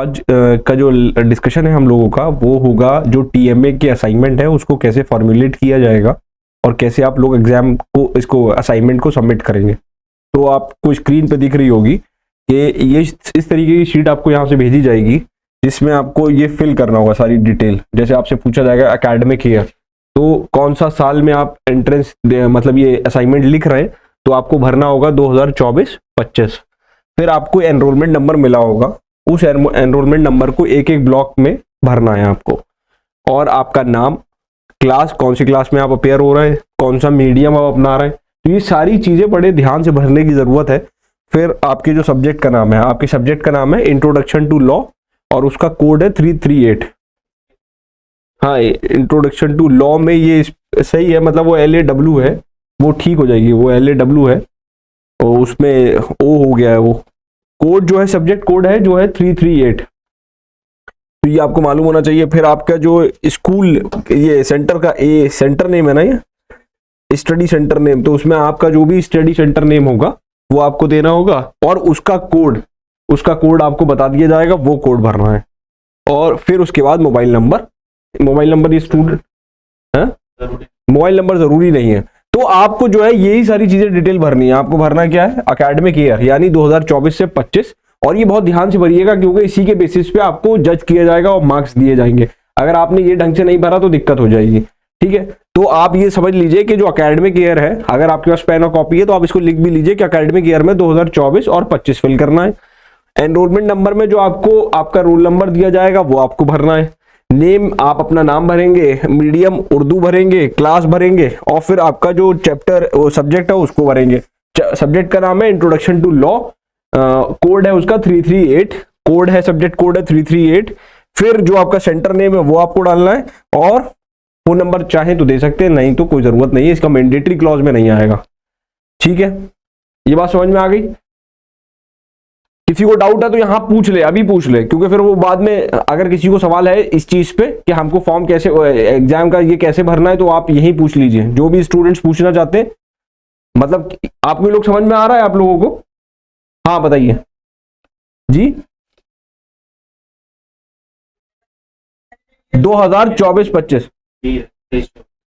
आज का जो डिस्कशन है हम लोगों का वो होगा जो टीएमए के असाइनमेंट है उसको कैसे फॉर्मुलेट किया जाएगा और कैसे आप लोग एग्जाम को इसको असाइनमेंट को सबमिट करेंगे। तो आपको स्क्रीन पे दिख रही होगी कि ये इस तरीके की शीट आपको यहाँ से भेजी जाएगी जिसमें आपको ये फिल करना होगा सारी डिटेल। जैसे आपसे पूछा जाएगा एकेडमिक ईयर, तो कौन सा साल में आप एंट्रेंस मतलब ये असाइनमेंट लिख रहे हैं, तो आपको भरना होगा 2024-25। फिर आपको एनरोलमेंट नंबर मिला होगा, उस एनरोलमेंट नंबर को एक एक ब्लॉक में भरना है आपको, और आपका नाम, क्लास, कौन सी क्लास में आप अपेयर हो रहे हैं, कौन सा मीडियम आप अपना रहे हैं, तो ये सारी चीज़ें बड़े ध्यान से भरने की ज़रूरत है। फिर आपके जो सब्जेक्ट का नाम है, आपके सब्जेक्ट का नाम है इंट्रोडक्शन टू लॉ और उसका कोड है 338। हाँ, इंट्रोडक्शन टू लॉ में ये सही है, मतलब वो LAW है, वो ठीक हो जाएगी, वो LAW है और उसमें O हो गया है। वो कोड जो है, सब्जेक्ट कोड है जो है 338, तो ये आपको मालूम होना चाहिए। फिर आपका जो स्कूल, ये सेंटर का सेंटर नेम है ना, ये स्टडी सेंटर नेम, तो उसमें आपका जो भी स्टडी सेंटर नेम होगा वो आपको देना होगा और उसका कोड आपको बता दिया जाएगा, वो कोड भरना है। और फिर उसके बाद मोबाइल नंबर ये स्टूडेंट है, मोबाइल नंबर जरूरी नहीं है। तो आपको जो है यही सारी चीजें डिटेल भरनी है। आपको भरना क्या है, एकेडमिक ईयर यानी 2024 से 25, और ये बहुत ध्यान से भरिएगा क्योंकि इसी के बेसिस पे आपको जज किया जाएगा और मार्क्स दिए जाएंगे। अगर आपने ये ढंग से नहीं भरा तो दिक्कत हो जाएगी, ठीक है। तो आप ये समझ लीजिए कि जो एकेडमिक ईयर है, अगर आपके पास पेन और कॉपी है तो आप इसको लिख भी लीजिए कि एकेडमिक ईयर में 2024 और 25 फिल करना है। एनरोलमेंट नंबर में जो आपको आपका रोल नंबर दिया जाएगा वो आपको भरना है। नेम, आप अपना नाम भरेंगे, मीडियम उर्दू भरेंगे, क्लास भरेंगे, और फिर आपका जो चैप्टर सब्जेक्ट है उसको भरेंगे। सब्जेक्ट का नाम है इंट्रोडक्शन टू लॉ, कोड है उसका 338, कोड है, सब्जेक्ट कोड है 338। फिर जो आपका सेंटर नेम है वो आपको डालना है, और फोन नंबर चाहे तो दे सकते हैं, नहीं तो कोई जरूरत नहीं है, इसका मैंडेटरी क्लॉज में नहीं आएगा, ठीक है। ये बात समझ में आ गई? किसी को डाउट है तो यहां पूछ ले, अभी पूछ ले, क्योंकि फिर वो बाद में अगर किसी को सवाल है इस चीज पे कि हमको फॉर्म कैसे, एग्जाम का ये कैसे भरना है, तो आप यही पूछ लीजिए, जो भी स्टूडेंट्स पूछना चाहते हैं। मतलब आप लोग समझ में आ रहा है आप लोगों को? हाँ बताइए जी। 2024-25,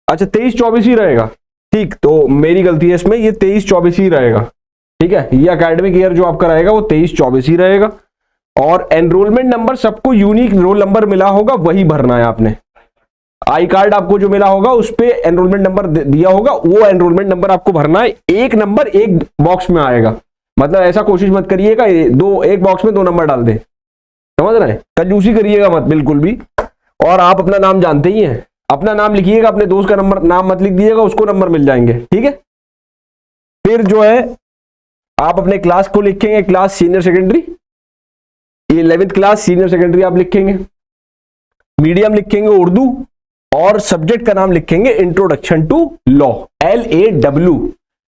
अच्छा 23-24 ही रहेगा, ठीक। तो मेरी गलती है इसमें, ये 23-24 ही रहेगा, ठीक है। ये एकेडमिक ईयर जो आपका रहेगा वो 23-24 ही रहेगा। और एनरोलमेंट नंबर, सबको यूनिक रोल नंबर मिला होगा वही भरना है आपने। आई कार्ड आपको जो मिला होगा उस पे एनरोलमेंट नंबर दिया होगा, वो एनरोलमेंट नंबर आपको भरना है। एक नंबर एक बॉक्स में आएगा, मतलब ऐसा कोशिश मत करिएगा एक बॉक्स में 2 नंबर डाल दे, समझ रहे हैं? कंजूसी करिएगा मत बिल्कुल भी। और आप अपना नाम जानते ही हैं, अपना नाम लिखिएगा, अपने दोस्त का नाम मत लिख दीजिएगा, उसको नंबर मिल जाएंगे, ठीक है। फिर जो है आप अपने क्लास को लिखेंगे, class senior secondary, 11th class senior secondary आप लिखेंगे, मीडियम लिखेंगे उर्दू, और सब्जेक्ट का नाम लिखेंगे इंट्रोडक्शन टू लॉ, LAW।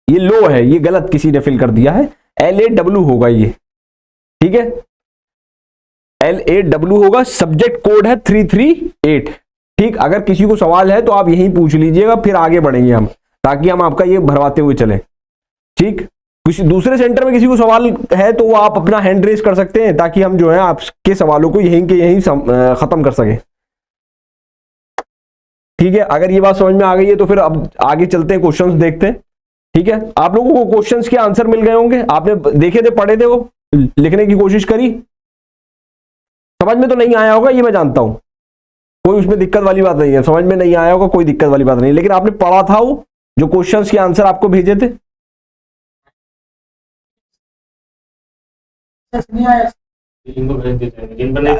ये लो है, ये गलत किसी ने फिल कर दिया है, LAW होगा ये, ठीक है, LAW होगा। सब्जेक्ट कोड है 338, ठीक। अगर किसी को सवाल है तो आप यही पूछ लीजिएगा, फिर आगे बढ़ेंगे हम, ताकि हम आपका ये भरवाते हुए चले, ठीक। किसी दूसरे सेंटर में किसी को सवाल है तो वो आप अपना हैंड रेज कर सकते हैं, ताकि हम जो है आपके सवालों को यहीं के यहीं खत्म कर सकें, ठीक है। अगर ये बात समझ में आ गई है तो फिर अब आगे चलते हैं, क्वेश्चंस देखते हैं, ठीक है। आप लोगों को क्वेश्चंस के आंसर मिल गए होंगे, आपने देखे थे, पढ़े थे, वो लिखने की कोशिश करी, समझ में तो नहीं आया होगा ये मैं जानता हूं, कोई उसमें दिक्कत वाली बात नहीं है, समझ में नहीं आया होगा कोई दिक्कत वाली बात नहीं, लेकिन आपने पढ़ा था वो जो क्वेश्चंस के आंसर आपको भेजे थे?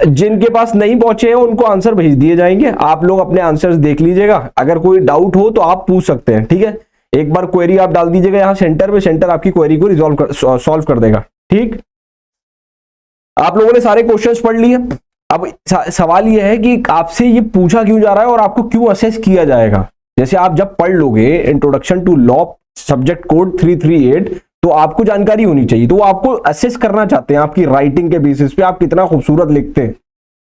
जिनके पास नहीं पहुंचे हैं उनको आंसर भेज दिए जाएंगे, आप लोग अपने आंसर्स देख लीजिएगा। अगर कोई डाउट हो तो आप पूछ सकते हैं, ठीक है। एक बार क्वेरी आप डाल दीजिएगा यहाँ सेंटर में, सेंटर आपकी क्वेरी को सॉल्व कर देगा, ठीक। आप लोगों ने सारे क्वेश्चंस पढ़ लिए। अब सवाल यह है कि आपसे ये पूछा क्यों जा रहा है और आपको क्यों असेस किया जाएगा। जैसे आप जब पढ़ लोगे introduction to law, subject code 338, तो आपको जानकारी होनी चाहिए, तो वो आपको असेस करना चाहते हैं आपकी राइटिंग के बेसिस पे, आप कितना खूबसूरत लिखते हैं,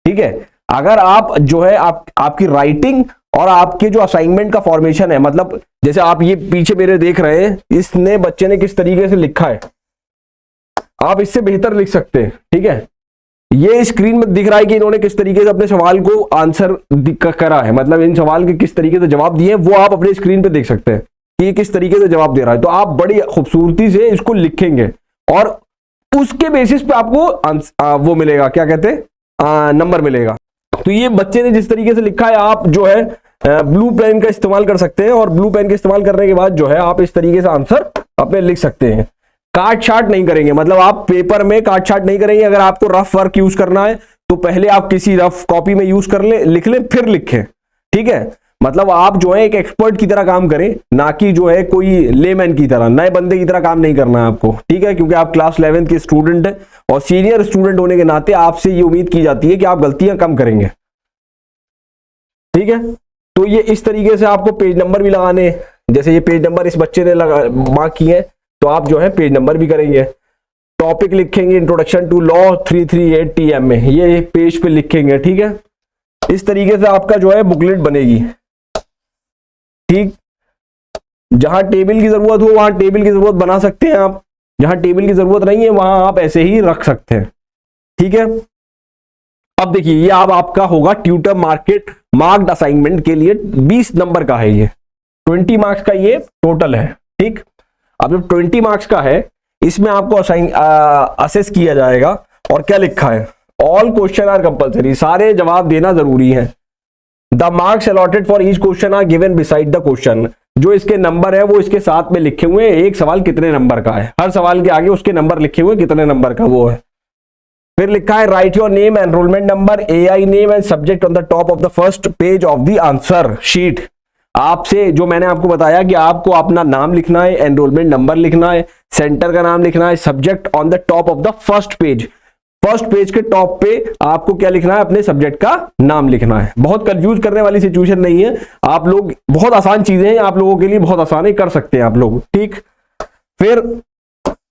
ठीक है। अगर आप जो है आपकी राइटिंग और आपके जो असाइनमेंट का फॉर्मेशन है, मतलब जैसे आप ये पीछे मेरे देख रहे हैं, इसने बच्चे ने किस तरीके से लिखा है, आप इससे बेहतर लिख सकते हैं, ठीक है। ये स्क्रीन में दिख रहा है कि इन्होंने किस तरीके से अपने सवाल को आंसर करा है, मतलब इन सवाल के किस तरीके से जवाब दिए, वो आप अपने स्क्रीन पे देख सकते हैं कि ये किस तरीके से जवाब दे रहा है। तो आप बड़ी खूबसूरती से इसको लिखेंगे और उसके बेसिस पे आपको वो मिलेगा, क्या कहते हैं, नंबर मिलेगा। तो ये बच्चे ने जिस तरीके से लिखा है, आप जो है ब्लू पेन का इस्तेमाल कर सकते हैं, और ब्लू पेन का इस्तेमाल करने के बाद जो है आप इस तरीके से आंसर अपने लिख सकते हैं। काट छाट नहीं करेंगे, मतलब आप पेपर में काट छाट नहीं करेंगे। अगर आपको रफ वर्क यूज करना है तो पहले आप किसी रफ कॉपी में यूज कर ले, लिख लें, फिर लिखें, ठीक है। मतलब आप जो है एक एक्सपर्ट की तरह काम करें, ना कि जो है कोई लेमैन की तरह, नए बंदे की तरह काम नहीं करना है आपको, ठीक है। क्योंकि आप क्लास 11th के स्टूडेंट हैं और सीनियर स्टूडेंट होने के नाते आपसे ये उम्मीद की जाती है कि आप गलतियां कम करेंगे, ठीक है। तो ये इस तरीके से आपको पेज नंबर भी लगाने हैं। जैसे ये पेज नंबर इस बच्चे ने मार्क किए हैं, तो आप जो है पेज नंबर भी करेंगे। टॉपिक लिखेंगे इंट्रोडक्शन टू लॉ 338 TM में, ये पेज पे लिखेंगे, ठीक है। इस तरीके से आपका जो है बुकलेट बनेगी, ठीक। जहां टेबल की जरूरत हो वहां टेबल की जरूरत बना सकते हैं आप, जहां टेबल की जरूरत नहीं है वहां आप ऐसे ही रख सकते हैं, ठीक है। अब देखिए ये अब आपका होगा ट्यूटर मार्क्ड असाइनमेंट के लिए 20 नंबर का है, ये 20 मार्क्स का ये टोटल है, ठीक। अब जब 20 मार्क्स का है, इसमें आपको असेस किया जाएगा। और क्या लिखा है, ऑल क्वेश्चन आर कंपल्सरी, सारे जवाब देना जरूरी है। The marks allotted for each question are given beside the question, जो इसके नंबर है वो इसके साथ में लिखे हुए हैं। एक सवाल कितने नंबर का है, हर सवाल के आगे उसके नंबर लिखे हुए कितने नंबर का वो है। फिर लिखा है right your name, enrolment number, AI name and subject on the top of the first page of the answer sheet. आपसे जो मैंने आपको बताया कि आपको अपना नाम लिखना है, एनरोलमेंट नंबर लिखना है, सेंटर का नाम लिखना है, subject on the top of the first page, first page के टॉप पे आपको क्या लिखना है, अपने सब्जेक्ट का नाम लिखना है। बहुत कंफ्यूज करने वाली सिचुएशन नहीं है, आप लोग बहुत आसान चीजें हैं, आप लोगों के लिए बहुत आसान है, कर सकते हैं आप लोग, ठीक। फिर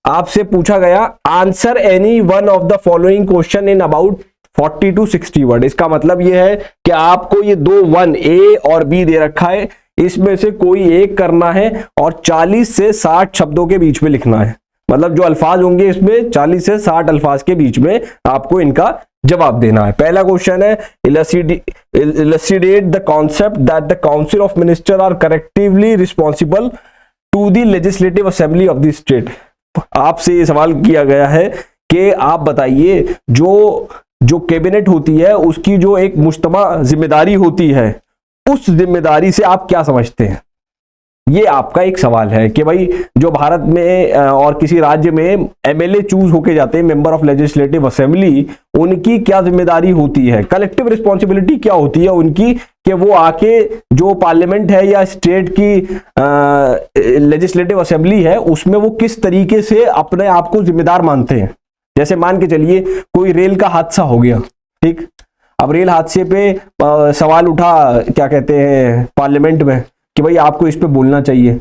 आपसे पूछा गया answer any one of the following question in about 40 to 60 word. इसका मतलब यह है कि आपको ये दो 1 A और B दे रखा है, इसमें से कोई एक करना है और 40 से 60 शब्दों के बीच में लिखना है। मतलब जो अल्फाज होंगे इसमें 40 से 60 अल्फाज के बीच में आपको इनका जवाब देना है। पहला क्वेश्चन है illustrate the concept that the council of minister are collectively responsible to the legislative assembly of the state. आपसे ये सवाल किया गया है कि आप बताइए जो कैबिनेट होती है उसकी जो एक मुश्तमा जिम्मेदारी होती है, उस जिम्मेदारी से आप क्या समझते हैं। ये आपका एक सवाल है कि भाई जो भारत में और किसी राज्य में MLA चूज होके जाते हैं, मेंबर ऑफ लेजिस्लेटिव असेंबली, उनकी क्या जिम्मेदारी होती है, कलेक्टिव रिस्पॉन्सिबिलिटी क्या होती है उनकी, कि वो आके जो पार्लियामेंट है या स्टेट की लेजिस्लेटिव असेंबली है उसमें वो किस तरीके से अपने आप को जिम्मेदार मानते हैं। जैसे मान के चलिए कोई रेल का हादसा हो गया, ठीक। अब रेल हादसे पे सवाल उठा, क्या कहते हैं, पार्लियामेंट में कि भाई आपको इस पे बोलना चाहिए।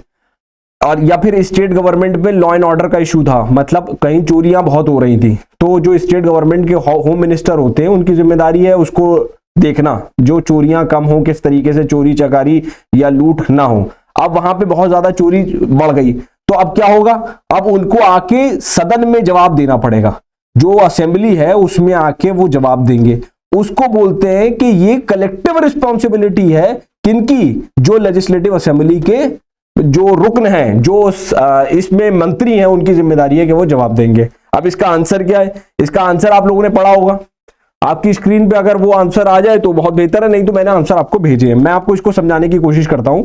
और या फिर स्टेट गवर्नमेंट पे लॉ एंड ऑर्डर का इशू था, मतलब कहीं चोरियां बहुत हो रही थी, तो जो स्टेट गवर्नमेंट के होम मिनिस्टर होते हैं उनकी जिम्मेदारी है उसको देखना, जो चोरियां कम हो, किस तरीके से चोरी चकारी या लूट ना हो। अब वहां पे बहुत ज्यादा चोरी बढ़ गई, तो अब क्या होगा, अब उनको आके सदन में जवाब देना पड़ेगा, जो असेंबली है उसमें आके वो जवाब देंगे। उसको बोलते हैं कि ये कलेक्टिव रिस्पॉन्सिबिलिटी है किनकी, जो लेजिस्लेटिव असेंबली के जो रुकन हैं, जो इसमें मंत्री हैं, उनकी जिम्मेदारी है कि वो जवाब देंगे। अब इसका आंसर क्या है, इसका आंसर आप लोगों ने पढ़ा होगा, आपकी स्क्रीन पे अगर वो आंसर आ जाए तो बहुत बेहतर है, नहीं तो मैंने आंसर आपको भेजे हैं, मैं आपको इसको समझाने की कोशिश करता हूं।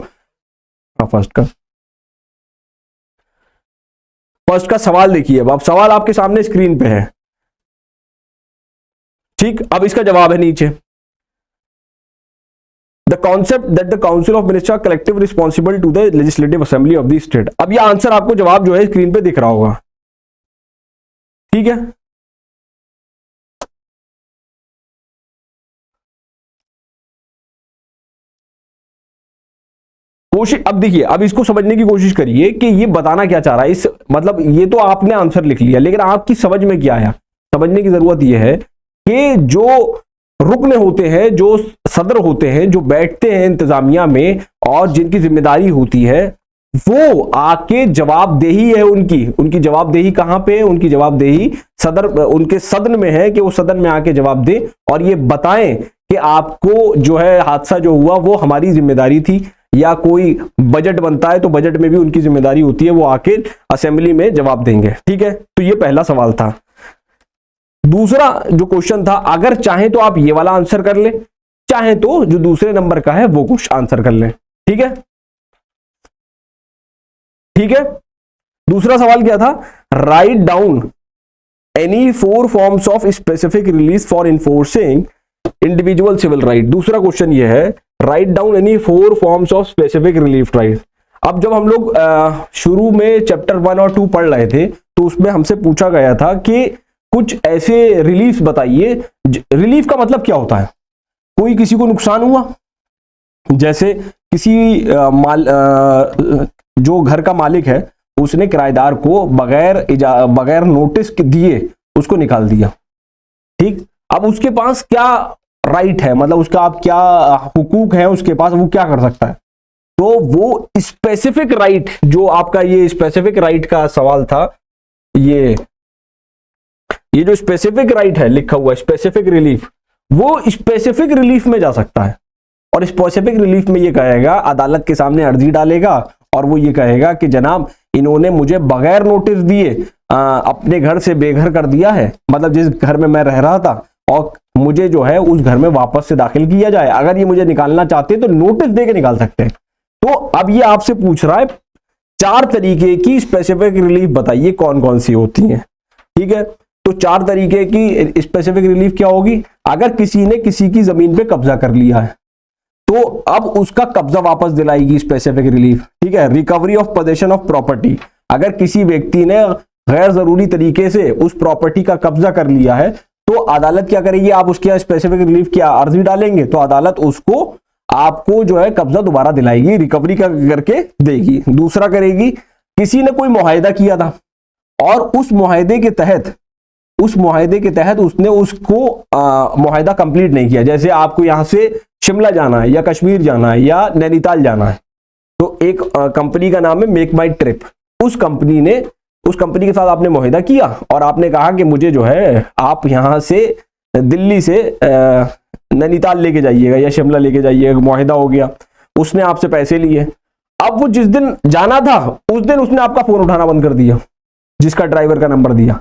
फर्स्ट का सवाल देखिए, अब सवाल आपके सामने स्क्रीन पे है, ठीक। अब इसका जवाब है नीचे, the concept that the council of minister collective responsible to the legislative assembly of the state. अब ये आंसर आपको जवाब जो है स्क्रीन पे दिख रहा होगा, ठीक है। कोशिश, अब देखिए, अब इसको समझने की कोशिश करिए कि ये बताना क्या चाह रहा है। इस मतलब ये तो आपने आंसर लिख लिया, लेकिन आपकी समझ में क्या आया, समझने की जरूरत यह है कि जो रुकन होते हैं, जो सदर होते हैं, जो बैठते हैं इंतजामिया में और जिनकी जिम्मेदारी होती है, वो आके जवाबदेही है उनकी जवाबदेही कहां पे है? उनकी जवाबदेही उनके सदन में है कि वो सदन में आके जवाब दे और ये बताएं कि आपको जो है हादसा जो हुआ वो हमारी जिम्मेदारी थी, या कोई बजट बनता है तो बजट में भी उनकी जिम्मेदारी होती है, वो आके असेंबली में जवाब देंगे। ठीक है, तो ये पहला सवाल था। दूसरा जो क्वेश्चन था, अगर चाहे तो आप ये वाला आंसर कर ले, चाहे तो जो दूसरे नंबर का है वो कुछ आंसर कर ले। ठीक है, ठीक है। दूसरा सवाल क्या था? Write down any 4 forms of specific relief for enforcing individual civil right. दूसरा क्वेश्चन ये है, write down any 4 forms of specific relief right. अब जब हम लोग शुरू में चैप्टर 1 और 2 पढ़ रहे थे तो उसमें हमसे पूछा गया था कि कुछ ऐसे रिलीफ बताइए। रिलीफ का मतलब क्या होता है? कोई किसी को नुकसान हुआ, जैसे किसी जो घर का मालिक है उसने किराएदार को बगैर नोटिस दिए उसको निकाल दिया। ठीक, अब उसके पास क्या राइट है, मतलब उसका आप क्या हुकूक है उसके पास, वो क्या कर सकता है? तो वो स्पेसिफिक राइट, जो आपका ये स्पेसिफिक राइट का सवाल था, ये जो स्पेसिफिक राइट है लिखा हुआ स्पेसिफिक रिलीफ, वो स्पेसिफिक रिलीफ में जा सकता है। और स्पेसिफिक रिलीफ में ये कहेगा, अदालत के सामने अर्जी डालेगा और वो ये कहेगा कि जनाब इन्होंने मुझे बगैर नोटिस दिए अपने घर से बेघर कर दिया है, मतलब जिस घर में मैं रह रहा था, और मुझे जो है उस घर में वापस से दाखिल किया जाए। अगर ये मुझे निकालना चाहते हैं तो नोटिस दे के निकाल सकते हैं। तो अब ये आपसे पूछ रहा है 4 तरीके की स्पेसिफिक रिलीफ बताइए कौन कौन सी होती हैं। ठीक है, तो 4 तरीके की स्पेसिफिक रिलीफ क्या होगी? अगर किसी ने किसी की जमीन पे कब्जा कर लिया है तो अब उसका कब्जा वापस दिलाएगी स्पेसिफिक रिलीफ। ठीक है, recovery of possession of property, अगर किसी व्यक्ति ने गैर जरूरी तरीके से उस प्रॉपर्टी का कब्जा कर लिया है तो अदालत क्या करेगी? आप उसके यहाँ स्पेसिफिक रिलीफ की अर्जी डालेंगे तो अदालत उसको आपको जो है कब्जा दोबारा दिलाएगी, रिकवरी का करके देगी। दूसरा करेगी, किसी ने कोई मुआहदा किया था और उस मुआहदे के तहत उसने उसको मुआहदा कंप्लीट नहीं किया, जैसे आपको यहां से शिमला जाना है या कश्मीर जाना है या नैनीताल जाना है, तो एक कंपनी का नाम है मेक माई ट्रिप। उस कंपनी के साथ आपने मुआहदा किया और आपने कहा कि मुझे जो है आप यहां से दिल्ली से नैनीताल लेके जाइएगा या शिमला लेके जाइएगा, मुआहदा हो गया। उसने आपसे पैसे लिए, अब वो जिस दिन जाना था उस दिन उसने आपका फोन उठाना बंद कर दिया, जिसका ड्राइवर का नंबर दिया।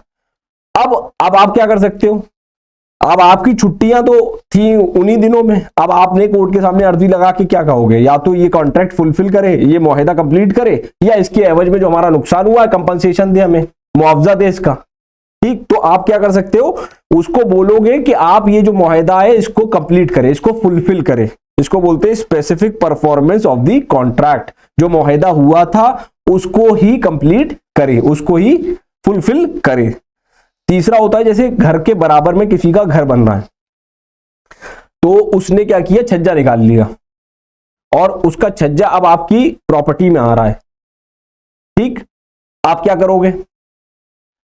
अब आप क्या कर सकते हो? अब आपकी छुट्टियां तो थी उन्हीं दिनों में, अब आपने कोर्ट के सामने अर्जी लगा के क्या कहोगे? या तो ये कॉन्ट्रैक्ट फुलफिल करे, ये मुआहदा कंप्लीट करे, या इसके एवज में जो हमारा नुकसान हुआ है कंपनसेशन दे, हमें मुआवजा दे इसका। ठीक, तो आप क्या कर सकते हो? उसको बोलोगे कि आप ये जो मुआहदा है इसको कंप्लीट करें, इसको फुलफिल करें। इसको बोलते हैं specific performance of the contract. जो मुआहदा हुआ था उसको ही कंप्लीट करे, उसको ही फुलफिल करे। तीसरा होता है, जैसे घर के बराबर में किसी का घर बन रहा है तो उसने क्या किया? छज्जा निकाल लिया और उसका छज्जा अब आपकी प्रॉपर्टी में आ रहा है। ठीक, आप क्या करोगे?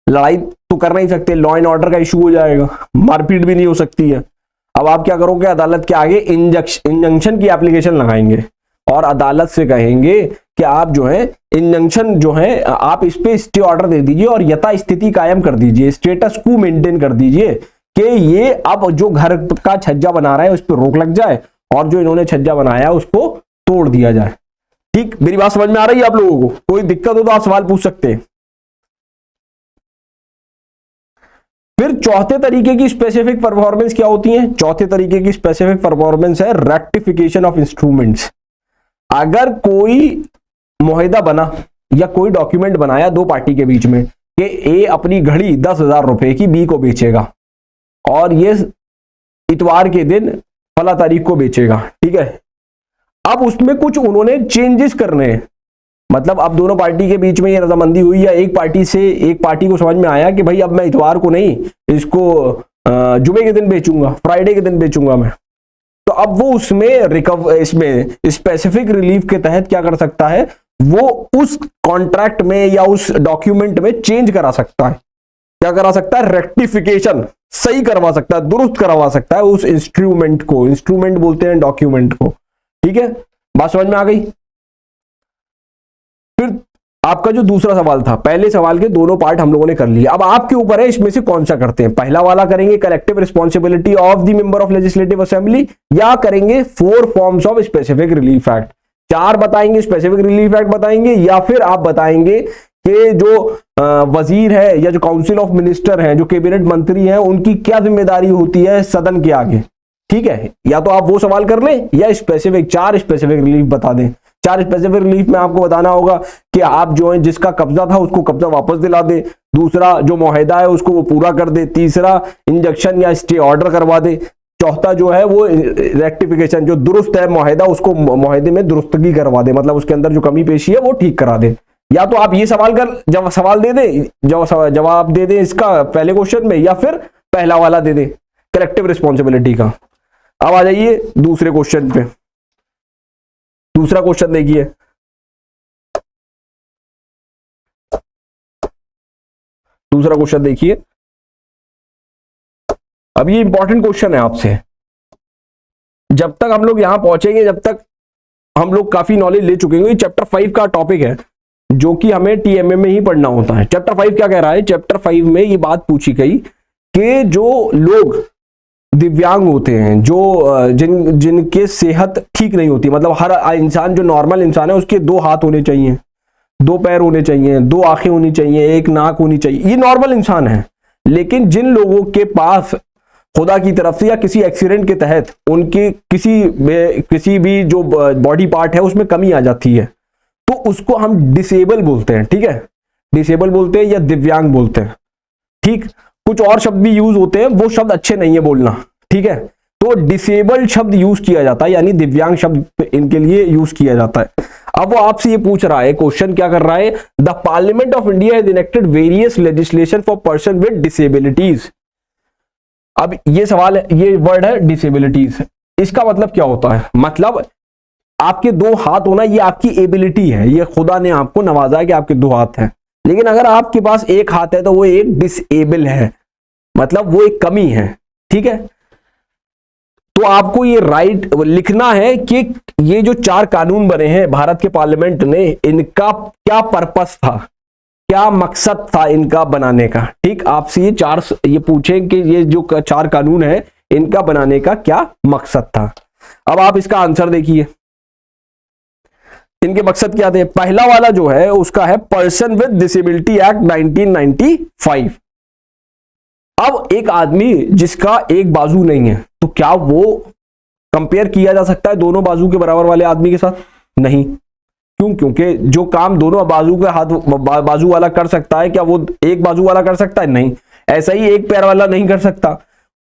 लड़ाई तो कर नहीं सकते, लॉ एंड ऑर्डर का इशू हो जाएगा, मारपीट भी नहीं हो सकती है। अब आप क्या करोगे? अदालत के आगे इंजंक्शन की एप्लीकेशन लगाएंगे और अदालत से कहेंगे कि आप जो है इंजंक्शन जो है आप इस पे स्टे ऑर्डर दे दीजिए और यथा स्थिति कायम कर दीजिए, स्टेटस को मेंटेन कर दीजिए कि ये अब जो घर का छज्जा बना रहा है उस पर रोक लग जाए और जो इन्होंने छज्जा बनाया उसको तोड़ दिया जाए। ठीक, मेरी बात समझ में आ रही है आप लोगों को? कोई दिक्कत हो तो आप सवाल पूछ सकते हैं। फिर चौथे तरीके की स्पेसिफिक परफॉर्मेंस क्या होती है? चौथे तरीके की स्पेसिफिक परफॉर्मेंस है रेक्टिफिकेशन ऑफ इंस्ट्रूमेंट्स। अगर कोई मुआहदा बना या कोई डॉक्यूमेंट बनाया दो पार्टी के बीच में कि ए अपनी घड़ी 10,000 रुपए की बी को बेचेगा और ये इतवार के दिन फला तारीख को बेचेगा, ठीक है। अब उसमें कुछ उन्होंने चेंजेस करने हैं, मतलब अब दोनों पार्टी के बीच में ये रजामंदी हुई या एक पार्टी को समझ में आया कि भाई अब मैं इतवार को नहीं इसको जुमे के दिन बेचूंगा, फ्राइडे के दिन बेचूंगा मैं, तो अब वो इसमें स्पेसिफिक रिलीफ के तहत क्या कर सकता है, वो उस कॉन्ट्रैक्ट में या उस डॉक्यूमेंट में चेंज करा सकता है। क्या करा सकता है? रेक्टिफिकेशन, सही करवा सकता है, दुरुस्त करवा सकता है उस इंस्ट्रूमेंट को। इंस्ट्रूमेंट बोलते हैं डॉक्यूमेंट को, ठीक है। बात समझ में आ गई? फिर आपका जो दूसरा सवाल था, पहले सवाल के दोनों पार्ट हम लोगों ने कर लिए। अब आपके ऊपर है इसमें से कौन सा करते हैं। पहला वाला करेंगे collective responsibility of the member of legislative assembly, या करेंगे 4 forms of specific relief act. 4 बताएंगे स्पेसिफिक रिलीफ एक्ट बताएंगे, या फिर आप बताएंगे कि जो वजीर है या जो काउंसिल ऑफ मिनिस्टर हैं, जो कैबिनेट मंत्री हैं, उनकी क्या जिम्मेदारी होती है सदन के आगे। ठीक है, या तो आप वो सवाल कर लें या स्पेसिफिक 4 स्पेसिफिक रिलीफ बता दें। 4 स्पेसिफिक रिलीफ में आपको बताना होगा कि आप जो है जिसका कब्जा था उसको कब्जा वापस दिला दे, दूसरा जो मुआहदा है उसको वो पूरा कर दे, तीसरा इंजंक्शन या स्टे ऑर्डर करवा दे, चौथा जो है वो रेक्टिफिकेशन, जो दुरुस्त है मुआहदा उसको मुआहदे में दुरुस्तगी करवा दे, मतलब उसके अंदर जो कमी पेशी है वो ठीक करा दे। या तो आप ये सवाल कर जब सवाल दे दें, जवाब दे दें इसका पहले क्वेश्चन में, या फिर पहला वाला दे दें कलेक्टिव रिस्पॉन्सिबिलिटी का। अब आ जाइए दूसरे क्वेश्चन पे। दूसरा क्वेश्चन देखिए, दूसरा क्वेश्चन देखिए। अब ये इंपॉर्टेंट क्वेश्चन है आपसे। जब तक हम लोग यहां पहुंचेंगे, जब तक हम लोग काफी नॉलेज ले चुके हैं। ये चैप्टर 5 का टॉपिक है जो कि हमें टीएमए में ही पढ़ना होता है। चैप्टर 5 क्या कह रहा है? चैप्टर 5 में ये बात पूछी गई कि जो लोग दिव्यांग होते हैं, जो जिनके सेहत ठीक नहीं होती, मतलब हर इंसान जो नॉर्मल इंसान है उसके 2 हाथ होने चाहिए, 2 पैर होने चाहिए, 2 आंखें होनी चाहिए, 1 नाक होनी चाहिए, ये नॉर्मल इंसान है। लेकिन जिन लोगों के पास खुदा की तरफ से या किसी एक्सीडेंट के तहत उनके किसी भी जो बॉडी पार्ट है उसमें कमी आ जाती है, तो उसको हम डिसेबल बोलते हैं। ठीक है, डिसेबल बोलते हैं या दिव्यांग बोलते हैं। ठीक, कुछ और शब्द भी यूज होते हैं, वो शब्द अच्छे नहीं है बोलना। ठीक है, तो डिसेबल्ड शब्द यूज किया जाता है, यानी दिव्यांग शब्द इनके लिए यूज किया जाता है। अब वो आपसे ये पूछ रहा है, क्वेश्चन क्या कर रहा है? The parliament of India has enacted various legislation for person with disabilities. अब ये सवाल है, ये वर्ड है डिसेबिलिटीज, इसका मतलब क्या होता है? मतलब आपके 2 हाथ होना ये आपकी एबिलिटी है, ये खुदा ने आपको नवाजा है कि आपके 2 हाथ हैं। लेकिन अगर आपके पास 1 हाथ है तो वो एक डिसेबल है, मतलब वो एक कमी है। ठीक है, तो आपको ये राइट लिखना है कि ये जो 4 कानून बने हैं भारत के पार्लियामेंट ने, इनका क्या पर्पस था, क्या मकसद था इनका बनाने का। ठीक, आपसे ये पूछें कि ये जो 4 कानून है इनका बनाने का क्या मकसद था। अब आप इसका आंसर देखिए, इनके मकसद क्या थे। पहला वाला जो है उसका है पर्सन विद डिसेबिलिटी एक्ट 1995। अब एक आदमी जिसका एक बाजू नहीं है, तो क्या वो कंपेयर किया जा सकता है दोनों बाजू के बराबर वाले आदमी के साथ? नहीं। क्यों? क्योंकि जो काम दोनों बाजू के बाजू वाला कर सकता है, क्या वो एक बाजू वाला कर सकता है? नहीं। ऐसा ही एक पैर वाला नहीं कर सकता।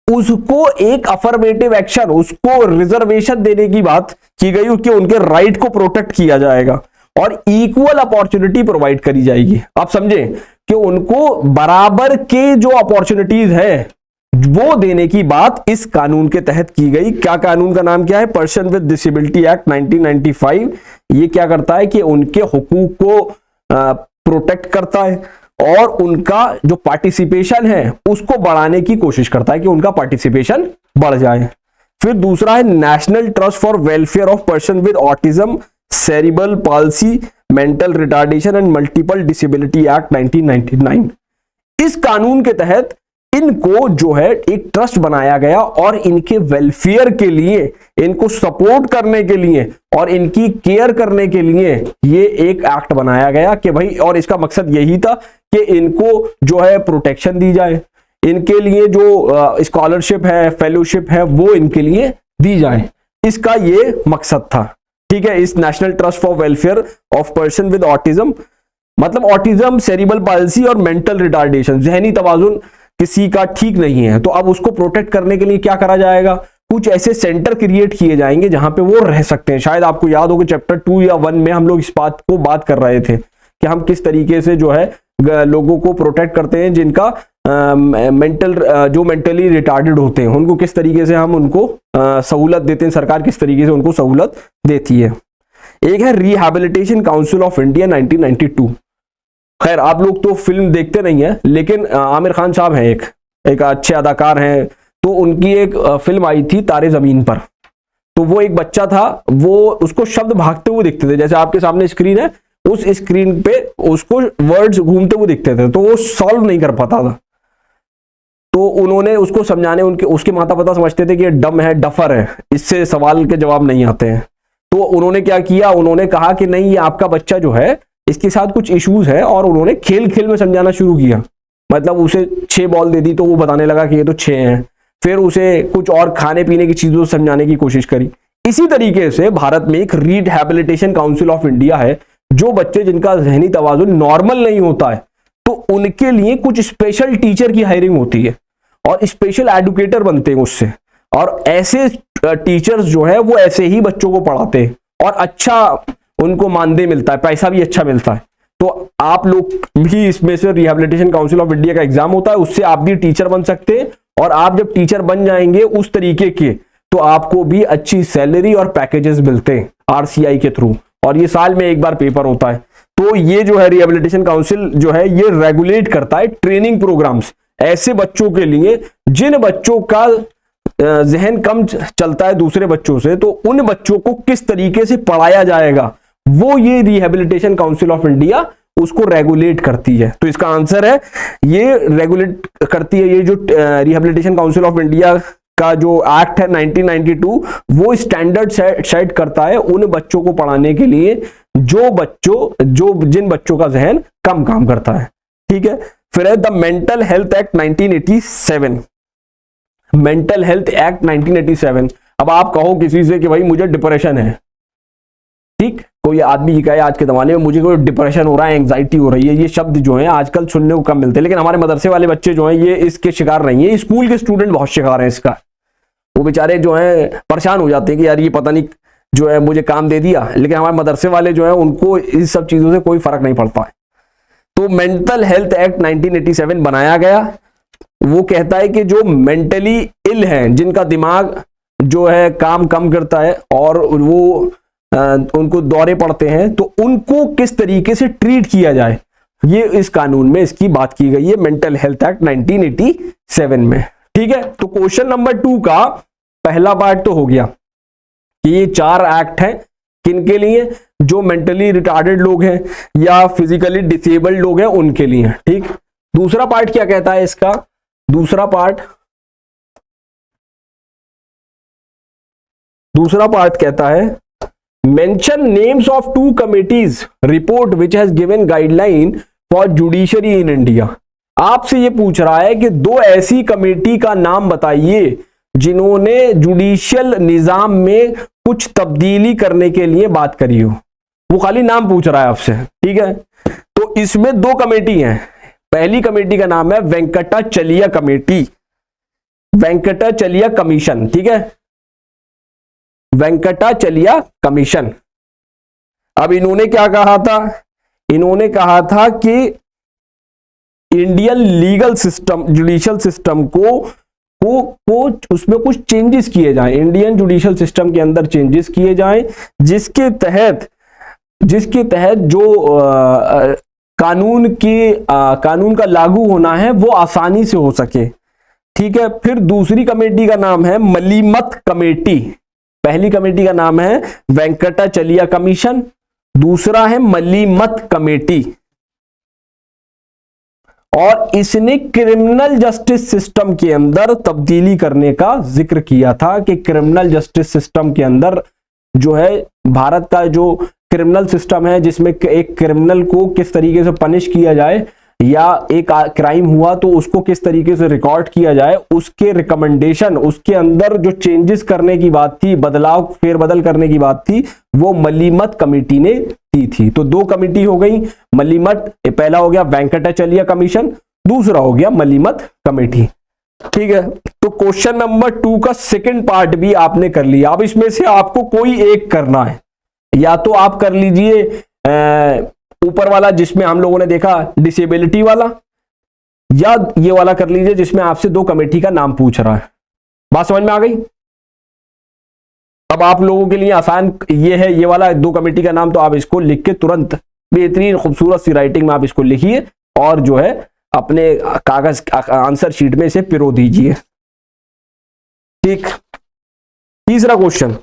उसको एक अफर्मेटिव एक्शन, उसको रिजर्वेशन देने की बात की गई कि उनके राइट को प्रोटेक्ट किया जाएगा और इक्वल अपॉर्चुनिटी प्रोवाइड करी जाएगी। आप समझे कि उनको बराबर के जो अपॉर्चुनिटीज है वो देने की बात इस कानून के तहत की गई। क्या कानून का नाम क्या है? Person with disability act 1995। ये क्या करता है कि उनके हुकूक को प्रोटेक्ट करता है और उनका जो पार्टिसिपेशन है उसको बढ़ाने की कोशिश करता है कि उनका पार्टिसिपेशन बढ़ जाए। फिर दूसरा है national trust for welfare of person with autism, cerebral palsy, mental retardation and multiple disability act 1999। इस कानून के तहत इनको जो है एक ट्रस्ट बनाया गया और इनके वेलफेयर के लिए, इनको सपोर्ट करने के लिए और इनकी केयर करने के लिए ये एक एक्ट बनाया गया कि भाई, और इसका मकसद यही था कि इनको जो है प्रोटेक्शन दी जाए, इनके लिए जो स्कॉलरशिप है, फेलोशिप है, वो इनके लिए दी जाए। इसका ये मकसद था। ठीक है, इस national trust for welfare of person with autism, मतलब ऑटिज्म, सेरिब्रल पाल्सी और मेंटल रिटार्डेशन, जहनी तवाजुन किसी का ठीक नहीं है, तो अब उसको प्रोटेक्ट करने के लिए क्या करा जाएगा? कुछ ऐसे सेंटर क्रिएट किए जाएंगे जहां पे वो रह सकते हैं। शायद आपको याद हो कि चैप्टर 2 या 1 में हम लोग इस बात कर रहे थे कि हम किस तरीके से जो है लोगों को प्रोटेक्ट करते हैं, जिनका जो मेंटली रिटार्डेड होते हैं उनको किस तरीके से हम उनको सहूलत देते हैं, सरकार किस तरीके से उनको सहूलत देती है। एक है रिहैबिलिटेशन काउंसिल ऑफ इंडिया 1992। खैर आप लोग तो फिल्म देखते नहीं है, लेकिन आमिर खान साहब हैं, एक अच्छे अदाकार हैं, तो उनकी एक फिल्म आई थी तारे जमीन पर। तो वो एक बच्चा था, वो उसको शब्द भागते हुए दिखते थे, जैसे आपके सामने स्क्रीन है उस स्क्रीन पे उसको वर्ड्स घूमते हुए दिखते थे, तो वो सॉल्व नहीं कर पाता था। तो उन्होंने उसको समझाने, उसके माता पिता समझते थे कि ये डम है, डफर है, इससे सवाल के जवाब नहीं आते हैं। तो उन्होंने क्या किया, उन्होंने कहा कि नहीं, ये आपका बच्चा जो है इसके साथ कुछ इश्यूज है, और उन्होंने खेल खेल में समझाना शुरू किया। मतलब उसे 6 बॉल दे दी तो वो बताने लगा कि ये तो 6 हैं। फिर उसे कुछ और खाने पीने की चीजों से समझाने की कोशिश करी। इसी तरीके से भारत में एक रिहैबिलिटेशन काउंसिल ऑफ इंडिया है, जो बच्चे जिनका जहनी तवाजुन नॉर्मल नहीं होता है, तो उनके लिए कुछ स्पेशल टीचर की हायरिंग होती है और स्पेशल एडुकेटर बनते हैं उससे, और ऐसे टीचर्स जो है वो ऐसे ही बच्चों को पढ़ाते हैं और अच्छा उनको मानदेय मिलता है, पैसा भी अच्छा मिलता है। तो आप लोग भी इसमें से रिहैबिलिटेशन काउंसिल ऑफ इंडिया का एग्जाम होता है, उससे आप भी टीचर बन सकते हैं, और आप जब टीचर बन जाएंगे उस तरीके के, तो आपको भी अच्छी सैलरी और पैकेजेस मिलते हैं आरसीआई के थ्रू, और ये साल में एक बार पेपर होता है। तो ये जो है रिहैबिलिटेशन काउंसिल जो है ये रेगुलेट करता है ट्रेनिंग प्रोग्राम्स ऐसे बच्चों के लिए जिन बच्चों का जहन कम चलता है दूसरे बच्चों से, तो उन बच्चों को किस तरीके से पढ़ाया जाएगा, वो ये रिहैबिलिटेशन काउंसिल ऑफ इंडिया उसको रेगुलेट करती है। तो इसका आंसर है ये रेगुलेट करती है। ये जो रिहैबिलिटेशन काउंसिल ऑफ इंडिया का जो एक्ट है 1992, वो स्टैंडर्ड सेट करता है उन बच्चों को पढ़ाने के लिए जिन बच्चों का जहन कम काम करता है। ठीक है, फिर है the mental health act 1987। Mental health act 1987। अब आप कहो किसी से कि भाई मुझे डिप्रेशन है, ठीक, कोई आदमी कहे आज के जमाने में मुझे कोई डिप्रेशन हो रहा है, एंग्जाइटी हो रही है, ये शब्द जो है आजकल सुनने को कम मिलते हैं, लेकिन हमारे मदरसे वाले बच्चे जो हैं ये इसके शिकार नहीं है, स्कूल के स्टूडेंट बहुत शिकार हैं इसका। वो बेचारे जो हैं परेशान हो जाते हैं कि यार ये पता नहीं जो है मुझे काम दे दिया, लेकिन हमारे मदरसे वाले जो है उनको इस सब चीजों से कोई फर्क नहीं पड़ता है। तो मेंटल हेल्थ एक्ट 1987 बनाया गया। वो कहता है कि जो मेंटली इल हैं, जिनका दिमाग जो है काम कम करता है और वो उनको दौरे पड़ते हैं, तो उनको किस तरीके से ट्रीट किया जाए, ये इस कानून में इसकी बात की गई है मेंटल हेल्थ एक्ट 1987 में। ठीक है, तो क्वेश्चन नंबर 2 का पहला पार्ट तो हो गया कि ये 4 एक्ट हैं किनके लिए, जो मेंटली रिटार्डेड लोग हैं या फिजिकली डिसेबल्ड लोग हैं उनके लिए। ठीक, दूसरा पार्ट क्या कहता है इसका, दूसरा पार्ट कहता है mention names of 2 committees report which has given guideline for judiciary in India. आपसे ये पूछ रहा है कि 2 ऐसी कमेटी का नाम बताइए जिन्होंने जुडिशियल निजाम में कुछ तब्दीली करने के लिए बात करी हो। वो खाली नाम पूछ रहा है आपसे। ठीक है, तो इसमें 2 कमेटी हैं। पहली कमेटी का नाम है वेंकटाचलिया कमेटी, वेंकटाचलिया कमीशन। ठीक है, वेंकटाचलिया कमीशन। अब इन्होंने क्या कहा था, इन्होंने कहा था कि Indian legal system, judicial system को उसमें कुछ चेंजेस किए जाएं, इंडियन जुडिशियल सिस्टम के अंदर चेंजेस किए जाएं, जिसके तहत जो कानून का लागू होना है वो आसानी से हो सके। ठीक है, फिर दूसरी कमेटी का नाम है मलीमत कमेटी। पहली कमेटी का नाम है वेंकटाचलिया कमीशन, दूसरा है मलीमत कमेटी, और इसने क्रिमिनल जस्टिस सिस्टम के अंदर तब्दीली करने का जिक्र किया था कि क्रिमिनल जस्टिस सिस्टम के अंदर जो है भारत का जो क्रिमिनल सिस्टम है, जिसमें एक क्रिमिनल को किस तरीके से पनिश किया जाए या एक क्राइम हुआ तो उसको किस तरीके से रिकॉर्ड किया जाए, उसके रिकमेंडेशन, उसके अंदर जो चेंजेस करने की बात थी, बदलाव फेरबदल करने की बात थी, वो मलीमत कमेटी ने दी थी। तो 2 कमेटी हो गई मलीमत, पहला हो गया वेंकटाचलिया कमीशन, दूसरा हो गया मलीमत कमेटी। ठीक है, तो क्वेश्चन नंबर 2 का सेकंड पार्ट भी आपने कर लिया। अब इसमें से आपको कोई एक करना है, या तो आप कर लीजिए ऊपर वाला जिसमें हम लोगों ने देखा डिसेबिलिटी वाला, या ये वाला कर लीजिए जिसमें आपसे 2 कमेटी का नाम पूछ रहा है। बात समझ में आ गई? अब आप लोगों के लिए आसान ये है, ये वाला 2 कमेटी का नाम, तो आप इसको लिख के तुरंत बेहतरीन खूबसूरत सी राइटिंग में आप इसको लिखिए और जो है अपने कागज आंसर शीट में इसे पिरो दीजिए। ठीक, तीसरा क्वेश्चन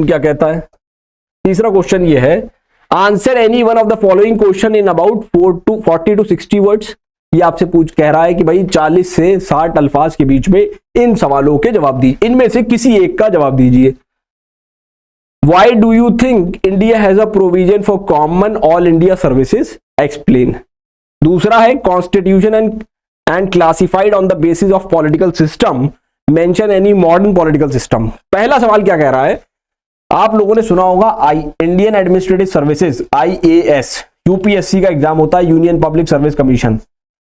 क्या कहता है, तीसरा क्वेश्चन ये है, answer any one of the following question in about 40 to 60 words. ये आपसे कह रहा है कि भाई 40 से 60 अल्फाज के बीच में इन सवालों के जवाब दीजिए, इनमें से किसी एक का जवाब दीजिए। Why do you think India has a provision for common all India services? Explain. दूसरा है constitution and classified on the basis of political system. Mention any modern political system. पहला सवाल क्या कह रहा है, आप लोगों ने सुना होगा Indian administrative services IAS, UPSC का एग्जाम होता है, यूनियन पब्लिक सर्विस कमीशन।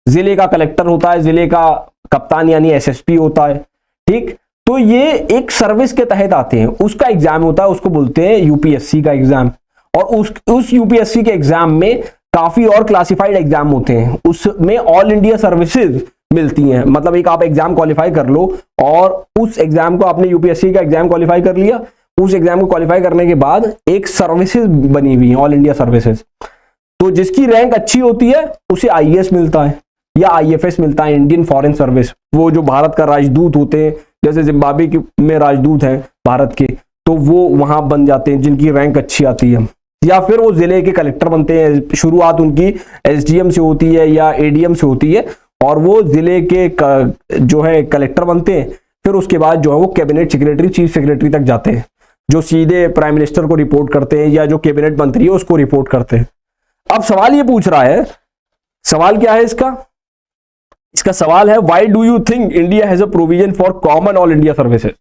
जिले का कलेक्टर होता है, जिले का कप्तान यानी SSP होता है, ठीक। तो ये एक सर्विस के तहत आते हैं, उसका एग्जाम होता है, उसको बोलते हैं यूपीएससी का एग्जाम। और उस यूपीएससी के एग्जाम में काफी और क्लासिफाइड एग्जाम होते हैं, उसमें ऑल इंडिया सर्विसेज मिलती हैं। मतलब एक आप एग्जाम क्वालिफाई कर लो और उस एग्जाम को आपने यूपीएससी का एग्जाम क्वालिफाई कर लिया, उस एग्जाम को क्वालिफाई करने के बाद एक सर्विसेज बनी हुई है ऑल इंडिया सर्विसेज। तो जिसकी रैंक अच्छी होती है उसे IAS मिलता है या IFS मिलता है, इंडियन फॉरेन सर्विस। वो जो भारत का राजदूत होते हैं, जैसे जिम्बाब्वे में राजदूत हैं भारत के, तो वो वहां बन जाते हैं जिनकी रैंक अच्छी आती है। या फिर वो जिले के कलेक्टर बनते हैं, शुरुआत उनकी SDM से होती है या ADM से होती है, और वो जिले के जो है कलेक्टर बनते हैं। फिर उसके बाद जो है वो कैबिनेट सेक्रेटरी, चीफ सेक्रेटरी तक जाते हैं, जो सीधे प्राइम मिनिस्टर को रिपोर्ट करते हैं या जो कैबिनेट मंत्री है उसको रिपोर्ट करते हैं। अब सवाल ये पूछ रहा है, सवाल क्या है इसका सवाल है, why do you think India has a provision for common all India services?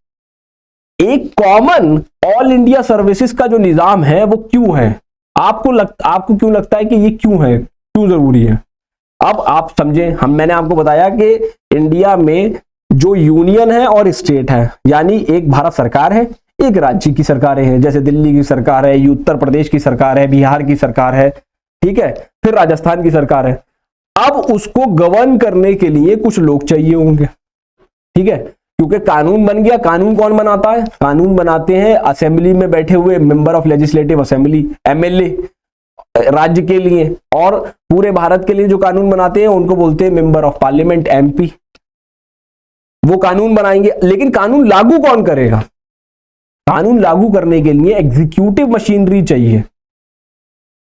एक कॉमन ऑल इंडिया सर्विसेज का जो निजाम है वो क्यों है? आपको क्यों लगता है कि ये क्यों है, क्यों जरूरी है? अब आप समझें, मैंने आपको बताया कि इंडिया में जो यूनियन है और स्टेट है, यानी एक भारत सरकार है, एक राज्य की सरकारें हैं, जैसे दिल्ली की सरकार है, उत्तर प्रदेश की सरकार है, बिहार की सरकार है, ठीक है, फिर राजस्थान की सरकार है। अब उसको गवर्न करने के लिए कुछ लोग चाहिए होंगे, ठीक है, क्योंकि कानून बन गया। कानून कौन बनाता है? कानून बनाते हैं असेंबली में बैठे हुए member of legislative assembly, MLA, राज्य के लिए। और पूरे भारत के लिए जो कानून बनाते हैं उनको बोलते हैं मेंबर ऑफ पार्लियामेंट, MP। वो कानून बनाएंगे, लेकिन कानून लागू कौन करेगा? कानून लागू करने के लिए एग्जीक्यूटिव मशीनरी चाहिए,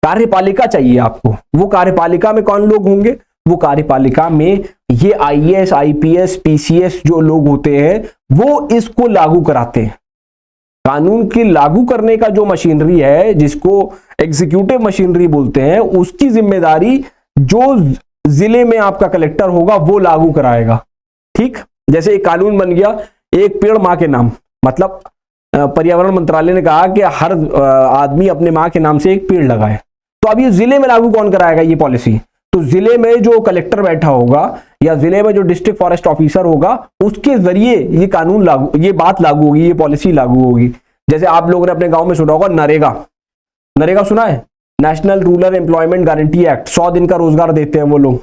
कार्यपालिका चाहिए आपको। वो कार्यपालिका में कौन लोग होंगे? वो कार्यपालिका में ये IAS, IPS, PCS जो लोग होते हैं वो इसको लागू कराते हैं। कानून के लागू करने का जो मशीनरी है, जिसको एग्जीक्यूटिव मशीनरी बोलते हैं, उसकी जिम्मेदारी जो जिले में आपका कलेक्टर होगा वो लागू कराएगा, ठीक। जैसे एक कानून बन गया, एक पेड़ मां के नाम, मतलब पर्यावरण मंत्रालय ने कहा कि हर आदमी अपने मां के नाम से एक पेड़ लगाए। तो अब ये जिले में लागू कौन कराएगा ये पॉलिसी? तो जिले में जो कलेक्टर बैठा होगा या जिले में जो डिस्ट्रिक्ट फॉरेस्ट ऑफिसर होगा, उसके जरिए ये कानून लागू, ये बात लागू होगी, ये पॉलिसी लागू होगी। जैसे आप लोगों ने अपने गांव में सुना होगा नरेगा सुना है, national rural employment guarantee act. 100 दिन का रोजगार देते हैं वो लोग,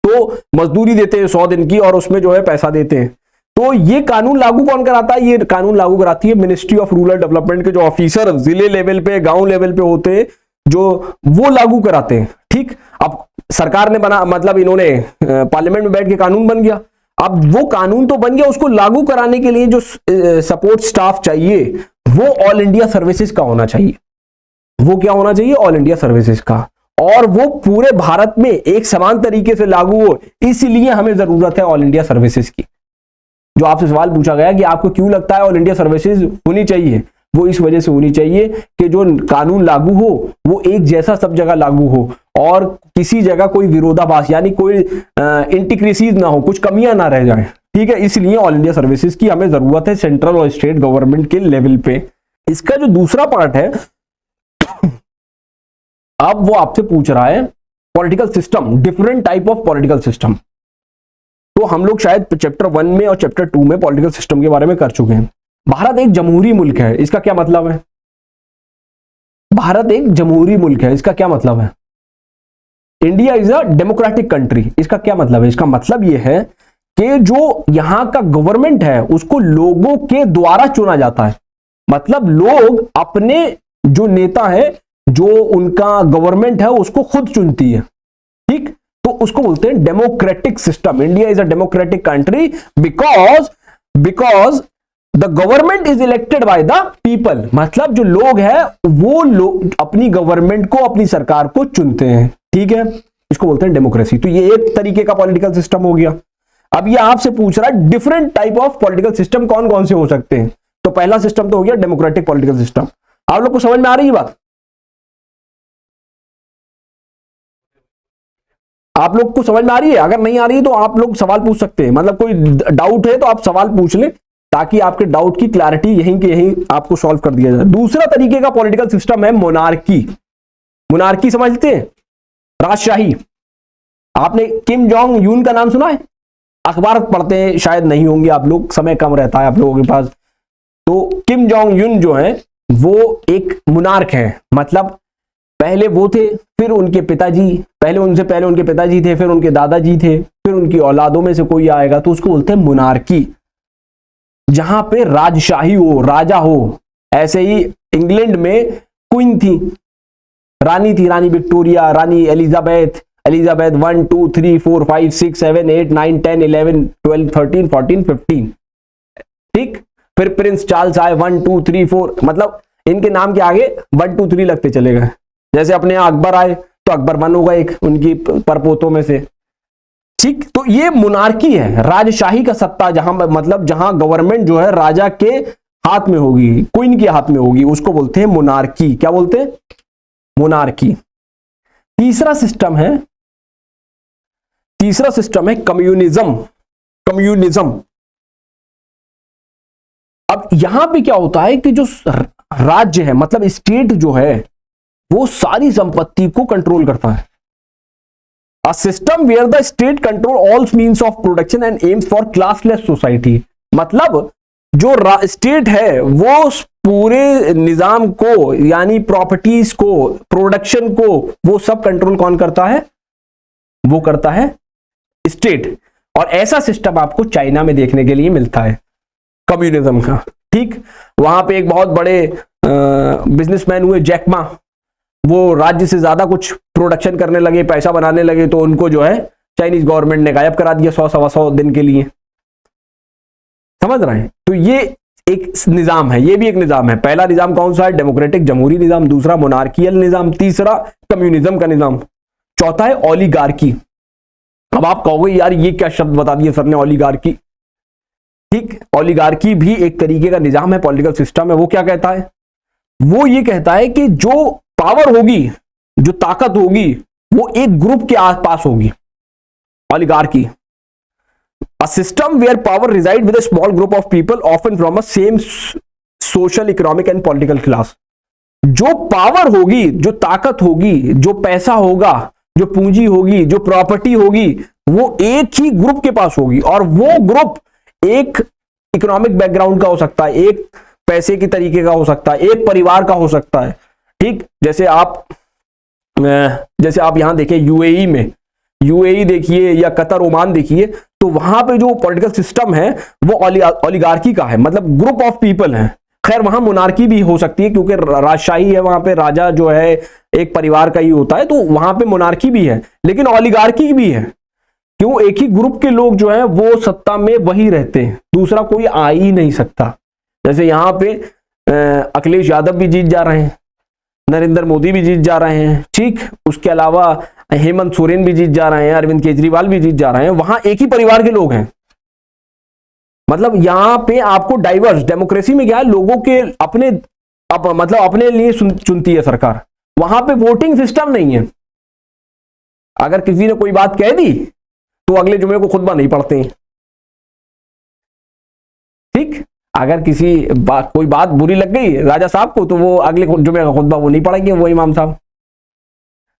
तो मजदूरी देते हैं 100 दिन की, और उसमें जो है पैसा देते हैं। तो ये कानून लागू कौन कराता है? ये कानून लागू कराती है मिनिस्ट्री ऑफ रूरल डेवलपमेंट के जो ऑफिसर जिले लेवल पे, गांव लेवल पे होते हैं, जो वो लागू कराते हैं, ठीक। अब सरकार ने बना, मतलब इन्होंने पार्लियामेंट में बैठ के कानून बन गया। अब वो कानून तो बन गया, उसको लागू कराने के लिए जो सपोर्ट स्टाफ चाहिए वो ऑल इंडिया सर्विसेज का होना चाहिए। वो क्या होना चाहिए? ऑल इंडिया सर्विसेज का। और वो पूरे भारत में एक समान तरीके से लागू हो, इसलिए हमें जरूरत है ऑल इंडिया सर्विसेज की। जो आपसे सवाल पूछा गया कि आपको क्यों लगता है ऑल इंडिया सर्विसेज होनी चाहिए, वो इस वजह से होनी चाहिए कि जो कानून लागू हो वो एक जैसा सब जगह लागू हो, और किसी जगह कोई विरोधाभास यानी कोई इंटिक्रेसीज ना हो, कुछ कमियां ना रह जाएं, ठीक है। इसलिए ऑल इंडिया सर्विसेज की हमें जरूरत है सेंट्रल और स्टेट गवर्नमेंट के लेवल पे। इसका जो दूसरा पार्ट है, अब वो आपसे पूछ रहा है political system, different type of political system. तो हम लोग शायद चैप्टर 1 में और चैप्टर 2 में पॉलिटिकल सिस्टम के बारे में कर चुके हैं। भारत एक जमहूरी मुल्क है, इसका क्या मतलब है? भारत एक जमहूरी मुल्क है, इसका क्या मतलब है? India is a democratic country, इसका क्या मतलब है? इसका मतलब यह है कि जो यहां का गवर्नमेंट है उसको लोगों के द्वारा चुना जाता है। मतलब लोग अपने जो नेता है, जो उनका गवर्नमेंट है, उसको खुद चुनती है, ठीक। तो उसको बोलते हैं democratic system. India is a democratic country because the government is elected by the people, मतलब जो लोग हैं वो लोग अपनी गवर्नमेंट को, अपनी सरकार को चुनते हैं, ठीक है, इसको बोलते हैं डेमोक्रेसी। तो ये एक तरीके का पॉलिटिकल सिस्टम हो गया। अब ये आपसे पूछ रहा है different type of political system कौन कौन से हो सकते हैं। तो पहला सिस्टम तो हो गया डेमोक्रेटिक पॉलिटिकल सिस्टम। आप लोग को समझ में आ रही है बात? आप लोग को समझ में आ रही है? अगर नहीं आ रही है तो आप लोग सवाल पूछ सकते हैं, मतलब कोई डाउट है तो आप सवाल पूछ लें ताकि आपके डाउट की क्लैरिटी यहीं के यहीं आपको सॉल्व कर दिया जाए। दूसरा तरीके का पॉलिटिकल सिस्टम है मोनार्की। मोनार्की समझते हैं? राजशाही। आपने किम जोंग यून का नाम सुना है? अखबार पढ़ते हैं शायद नहीं होंगे आप लोग, समय कम रहता है आप लोगों के पास। तो किम जोंग यून जो है वो एक मोनार्क है, मतलब पहले वो थे, फिर उनके पिताजी, पहले उनके पिताजी थे, फिर उनके दादाजी थे, फिर उनकी औलादों में से कोई आएगा, तो उसको बोलते हैं मोनार्की, जहां पे राजशाही हो, राजा हो। ऐसे ही इंग्लैंड में क्वीन थी, रानी थी, रानी विक्टोरिया, रानी एलिजाबेथ 1 2 3 4 5 6 7 8 9 10 11 12 13 14 15, ठीक। फिर प्रिंस चार्ल्स आए 1 2 3 4, मतलब इनके नाम के आगे 1 2 3 लगते चले गए। जैसे अपने यहाँ अकबर आए तो अकबर 1 होगा एक उनकी परपोतों में से, ठीक। तो ये मोनार्की है, राजशाही का सत्ता, जहां मतलब जहां गवर्नमेंट जो है राजा के हाथ में होगी, क्वीन के हाथ में होगी, उसको बोलते हैं मोनार्की। क्या बोलते हैं? मोनार्की। तीसरा सिस्टम है कम्युनिज्म। कम्युनिज्म। अब यहां पे क्या होता है कि जो राज्य है, मतलब स्टेट जो है, वो सारी संपत्ति को कंट्रोल करता है। A system where the state control all means of production and aims for classless society, मतलब जो स्टेट है वो पूरे निजाम को, यानी प्रॉपर्टीज को, प्रोडक्शन को, वो सब कंट्रोल कौन करता है? वो करता है स्टेट। और ऐसा सिस्टम आपको चाइना में देखने के लिए मिलता है कम्युनिज्म का, ठीक। वहां पे एक बहुत बड़े बिजनेसमैन हुए जैक मा, वो राज्य से ज्यादा कुछ प्रोडक्शन करने लगे, पैसा बनाने लगे, तो उनको जो है चाइनीज गवर्नमेंट ने गायब करा दिया 100-125 दिन के लिए। समझ रहे हैं? तो ये एक निजाम है, ये भी एक निजाम है। पहला निजाम कौन सा है? डेमोक्रेटिक जमहूरी निजाम। दूसरा मोनार्कियल निजाम। तीसरा कम्युनिज्म का निजाम। चौथा है ओलिगार्की। अब आप कहोगे यार ये क्या शब्द बता दिया सर ने, ओलिगार्की, ठीक। ओलिगार्की भी एक तरीके का निजाम है, पॉलिटिकल सिस्टम है। वो क्या कहता है? वो ये कहता है कि जो पावर होगी, जो ताकत होगी, वो एक ग्रुप के आसपास होगी। Oligarchy, a system where power reside with a small group of people often from a same social, economic and political class. जो पावर होगी, जो ताकत होगी, जो पैसा होगा, जो पूंजी होगी, जो प्रॉपर्टी होगी, वो एक ही ग्रुप के पास होगी, और वो ग्रुप एक इकोनॉमिक बैकग्राउंड का हो सकता है, एक पैसे की तरीके का हो सकता है, एक परिवार का हो सकता है, ठीक। जैसे आप यहां देखें यूएई में, यूएई देखिए या कतर, ओमान देखिए, तो वहां पे जो पॉलिटिकल सिस्टम है वो ओलिगार्की का है, मतलब ग्रुप ऑफ पीपल है। खैर वहां मोनार्की भी हो सकती है क्योंकि राजशाही है, वहां पे राजा जो है एक परिवार का ही होता है, तो वहां पे मोनार्की भी है, लेकिन ओलिगार्की भी है। क्यों? एक ही ग्रुप के लोग जो है वो सत्ता में वही रहते हैं, दूसरा कोई आ ही नहीं सकता। जैसे यहां पे अखिलेश यादव भी जीत जा रहे हैं, नरेंद्र मोदी भी जीत जा रहे हैं, ठीक। उसके अलावा हेमंत सोरेन भी जीत जा रहे हैं, अरविंद केजरीवाल भी जीत जा रहे हैं। वहां एक ही परिवार के लोग हैं। मतलब यहां पे आपको डाइवर्स, डेमोक्रेसी में क्या है, लोगों के अपने मतलब अपने लिए चुनती है सरकार। वहां पे वोटिंग सिस्टम नहीं है। अगर किसी ने कोई बात कह दी तो अगले जुमे को खुतबा नहीं पढ़ते हैं, ठीक। अगर कोई बात बुरी लग गई राजा साहब को, तो वो अगले जुमे का खुतबा वो नहीं पढ़ेंगे, वो इमाम साहब,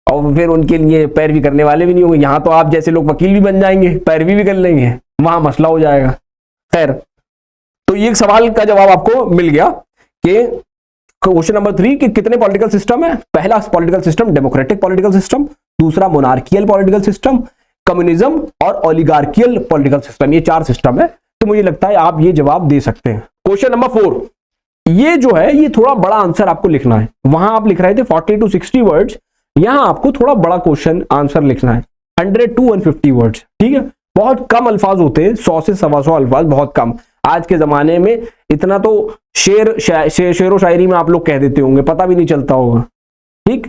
और फिर उनके लिए पैरवी करने वाले भी नहीं होंगे। यहां तो आप जैसे लोग वकील भी बन जाएंगे, पैरवी भी कर लेंगे, वहां मसला हो जाएगा। खैर, तो ये सवाल का जवाब आपको मिल गया कि क्वेश्चन नंबर 3 कि कितने पॉलिटिकल सिस्टम है। पहला political system democratic political system, दूसरा मोनार्कियल पॉलिटिकल सिस्टम, कम्युनिज्म और ओलिगार्कियल पॉलिटिकल सिस्टम। ये 4 सिस्टम है। तो मुझे लगता है आप ये जवाब दे सकते हैं। क्वेश्चन नंबर 4, ये जो है ये थोड़ा बड़ा आंसर आपको लिखना है। वहां आप लिख रहे थे 40 to 60 वर्ड्स, यहां आपको थोड़ा बड़ा क्वेश्चन आंसर लिखना है, 100 to 150 वर्ड्स, ठीक है। बहुत कम अल्फाज होते हैं, 100 से 125 अल्फाज, बहुत कम। आज के जमाने में इतना तो शेरो शायरी में आप लोग कह देते होंगे, पता भी नहीं चलता होगा। ठीक,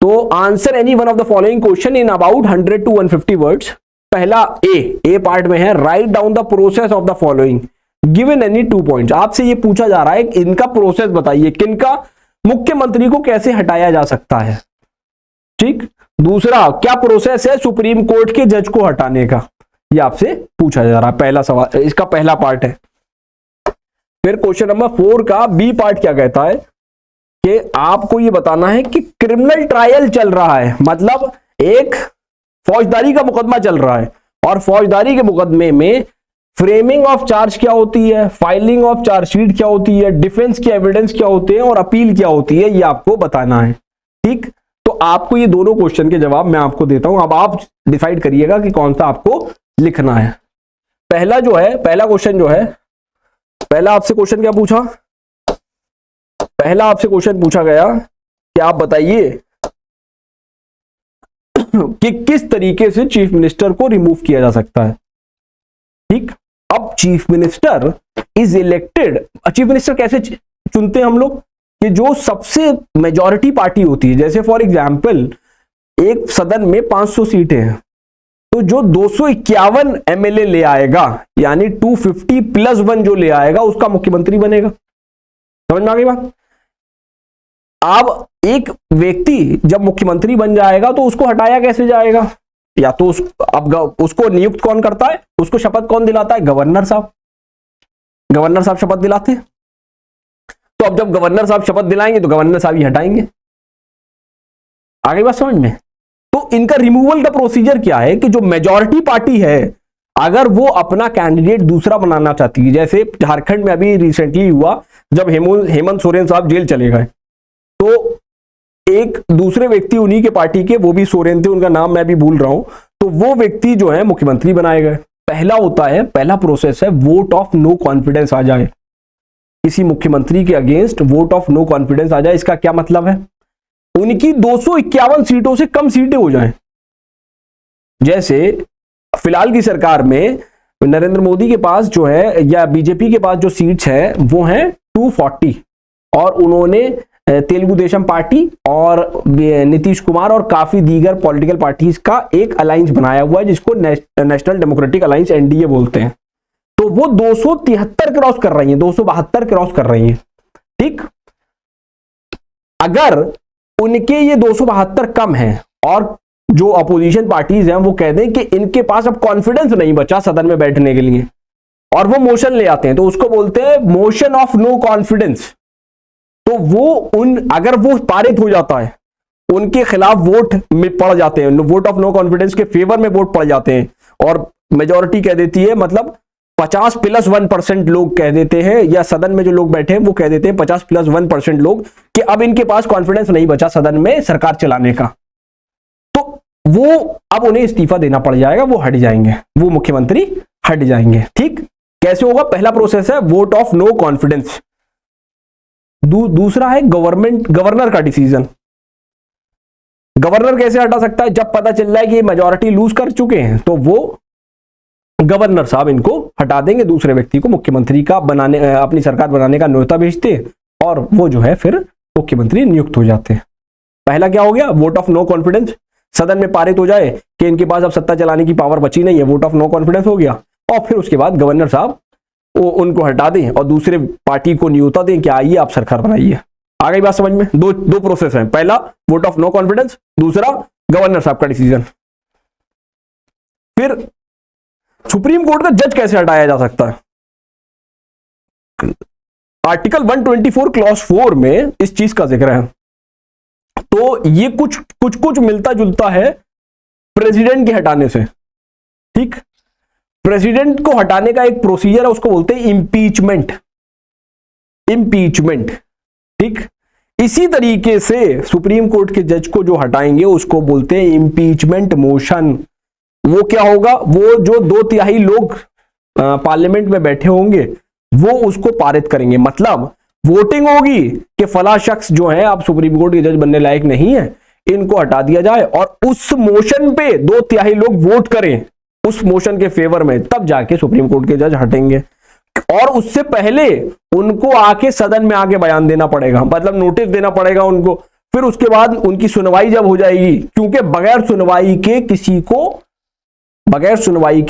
तो answer any one of the following question in about 100 to 150 words. पहला ए पार्ट में है, write down the process of the following given any 2 points. आपसे ये पूछा जा रहा है इनका प्रोसेस बताइए, किनका, मुख्यमंत्री को कैसे हटाया जा सकता है। ठीक, दूसरा क्या प्रोसेस है सुप्रीम कोर्ट के जज को हटाने का, ये आपसे पूछा जा रहा है, पहला सवाल, इसका पहला पार्ट है। फिर क्वेश्चन नंबर 4 का बी पार्ट क्या कहता है कि आपको ये बताना है कि क्रिमिनल ट्रायल चल रहा है, मतलब एक फौजदारी का मुकदमा चल रहा है, और फौजदारी के मुकदमे में फ्रेमिंग ऑफ चार्ज क्या होती है, फाइलिंग ऑफ चार्जशीट क्या होती है, डिफेंस के एविडेंस क्या होते हैं और अपील क्या होती है, ये आपको बताना है। ठीक, तो आपको ये दोनों क्वेश्चन के जवाब मैं आपको देता हूं, अब आप डिसाइड करिएगा कि कौन सा आपको लिखना है। पहला क्वेश्चन जो है, पहला आपसे क्वेश्चन क्या पूछा, पहला आपसे क्वेश्चन पूछा गया कि आप बताइए कि किस तरीके से चीफ मिनिस्टर को रिमूव किया जा सकता है। ठीक, अब chief minister is elected, chief minister कैसे चुनते हैं हम लोग, कि जो सबसे मेजॉरिटी पार्टी होती है, जैसे फॉर एग्जांपल एक सदन में 500 सीटें हैं, तो जो 251 एमएलए ले आएगा, यानी 250 + 1 जो ले आएगा उसका मुख्यमंत्री बनेगा। समझ में आ गई बात। अब एक व्यक्ति जब मुख्यमंत्री बन जाएगा तो उसको हटाया कैसे जाएगा, या तो अब उसको नियुक्त कौन करता है, उसको शपथ कौन दिलाता है, गवर्नर साहब। गवर्नर साहब शपथ दिलाते हैं, तो अब जब गवर्नर साहब शपथ दिलाएंगे तो गवर्नर साहब ही हटाएंगे। आगे बात समझ में। तो इनका रिमूवल का प्रोसीजर क्या है कि जो मेजॉरिटी पार्टी है अगर वो अपना कैंडिडेट दूसरा बनाना चाहती है, जैसे झारखंड में अभी रिसेंटली हुआ जब हेमंत सोरेन साहब जेल चले गए, तो एक दूसरे व्यक्ति उन्हीं के पार्टी के, वो भी सोरेन थे, उनका नाम मैं भी भूल रहा हूं, तो वो व्यक्ति जो है मुख्यमंत्री बनाए गए। पहला होता है, पहला प्रोसेस है वोट ऑफ नो कॉन्फिडेंस आ जाए, किसी मुख्यमंत्री के against vote of no confidence आ जाए। इसका क्या मतलब है, उनकी 251 सीटों से कम सीटें हो जाएं। जैसे फिलहाल की सरकार में नरेंद्र मोदी के पास जो है, या बीजेपी के पास जो सीट्स है वो हैं 240, और उन्होंने तेलुगु देशम पार्टी और नीतीश कुमार और काफी दीगर पॉलिटिकल पार्टीज का एक अलायंस बनाया हुआ है जिसको नेशनल डेमोक्रेटिक अलायंस एनडीए बोलते हैं। तो वो 273 क्रॉस कर रही हैं, 272 क्रॉस कर रही हैं। ठीक, अगर उनके ये 272 कम है और जो अपोजिशन पार्टीज हैं वो कह दें कि इनके पास अब कॉन्फिडेंस नहीं बचा सदन में बैठने के लिए, और वो मोशन ले आते हैं, तो उसको बोलते हैं मोशन ऑफ नो कॉन्फिडेंस। तो वो अगर वो पारित हो जाता है, उनके खिलाफ वोट में पड़ जाते हैं, वोट ऑफ नो कॉन्फिडेंस के फेवर में वोट पड़ जाते हैं, और मेजॉरिटी कह देती है, मतलब 50 + 1% लोग कह देते हैं, या सदन में जो लोग बैठे हैं वो कह देते हैं 50 + 1% लोग कि अब इनके पास कॉन्फिडेंस नहीं बचा सदन में सरकार चलाने का, तो वो अब उन्हें इस्तीफा देना पड़ जाएगा, वो हट जाएंगे, वो मुख्यमंत्री हट जाएंगे। ठीक, कैसे होगा, पहला प्रोसेस है वोट ऑफ नो कॉन्फिडेंस। दूसरा है गवर्नर का डिसीजन। गवर्नर कैसे हटा सकता है, जब पता चल रहा है कि मेजॉरिटी लूज कर चुके हैं तो वो गवर्नर साहब इनको हटा देंगे, दूसरे व्यक्ति को मुख्यमंत्री का बनाने, अपनी सरकार बनाने का न्योता भेजते हैं, और वो जो है फिर मुख्यमंत्री नियुक्त हो जाते हैं। पहला क्या हो गया, वोट ऑफ नो कॉन्फिडेंस, सदन में पारित हो जाए कि इनके पास अब सत्ता चलाने की पावर बची नहीं है, वोट ऑफ नो कॉन्फिडेंस हो गया, और फिर उसके बाद गवर्नर साहब वो उनको हटा दें और दूसरे पार्टी को न्योता दें कि आइए आप सरकार बनाइए। आ गई बात समझ में। दो प्रोसेस हैं, पहला वोट ऑफ नो कॉन्फिडेंस, दूसरा गवर्नर साहब का डिसीजन। फिर सुप्रीम कोर्ट का जज कैसे हटाया जा सकता है, आर्टिकल 124 क्लॉज 4 में इस चीज का जिक्र है। तो ये कुछ मिलता जुलता है प्रेसिडेंट के हटाने से। ठीक, प्रेसिडेंट को हटाने का एक प्रोसीजर है, उसको बोलते हैं इम्पीचमेंट। ठीक, इसी तरीके से सुप्रीम कोर्ट के जज को जो हटाएंगे उसको बोलते हैं इम्पीचमेंट मोशन। वो क्या होगा, वो जो 2/3 लोग पार्लियामेंट में बैठे होंगे वो उसको पारित करेंगे, मतलब वोटिंग होगी कि फला शख्स जो है अब सुप्रीम कोर्ट के जज बनने लायक नहीं है, इनको हटा दिया जाए, और उस मोशन पे 2/3 लोग वोट करें उस मोशन के फेवर में, तब जाके सुप्रीम कोर्ट के जज हटेंगे। और उससे पहले उनको आके सदन में आके बयान देना पड़ेगा, मतलब नोटिस देना पड़ेगा उनको। फिर उसके बाद उनकी सुनवाई जब हो जाएगी, क्योंकि बगैर सुनवाई के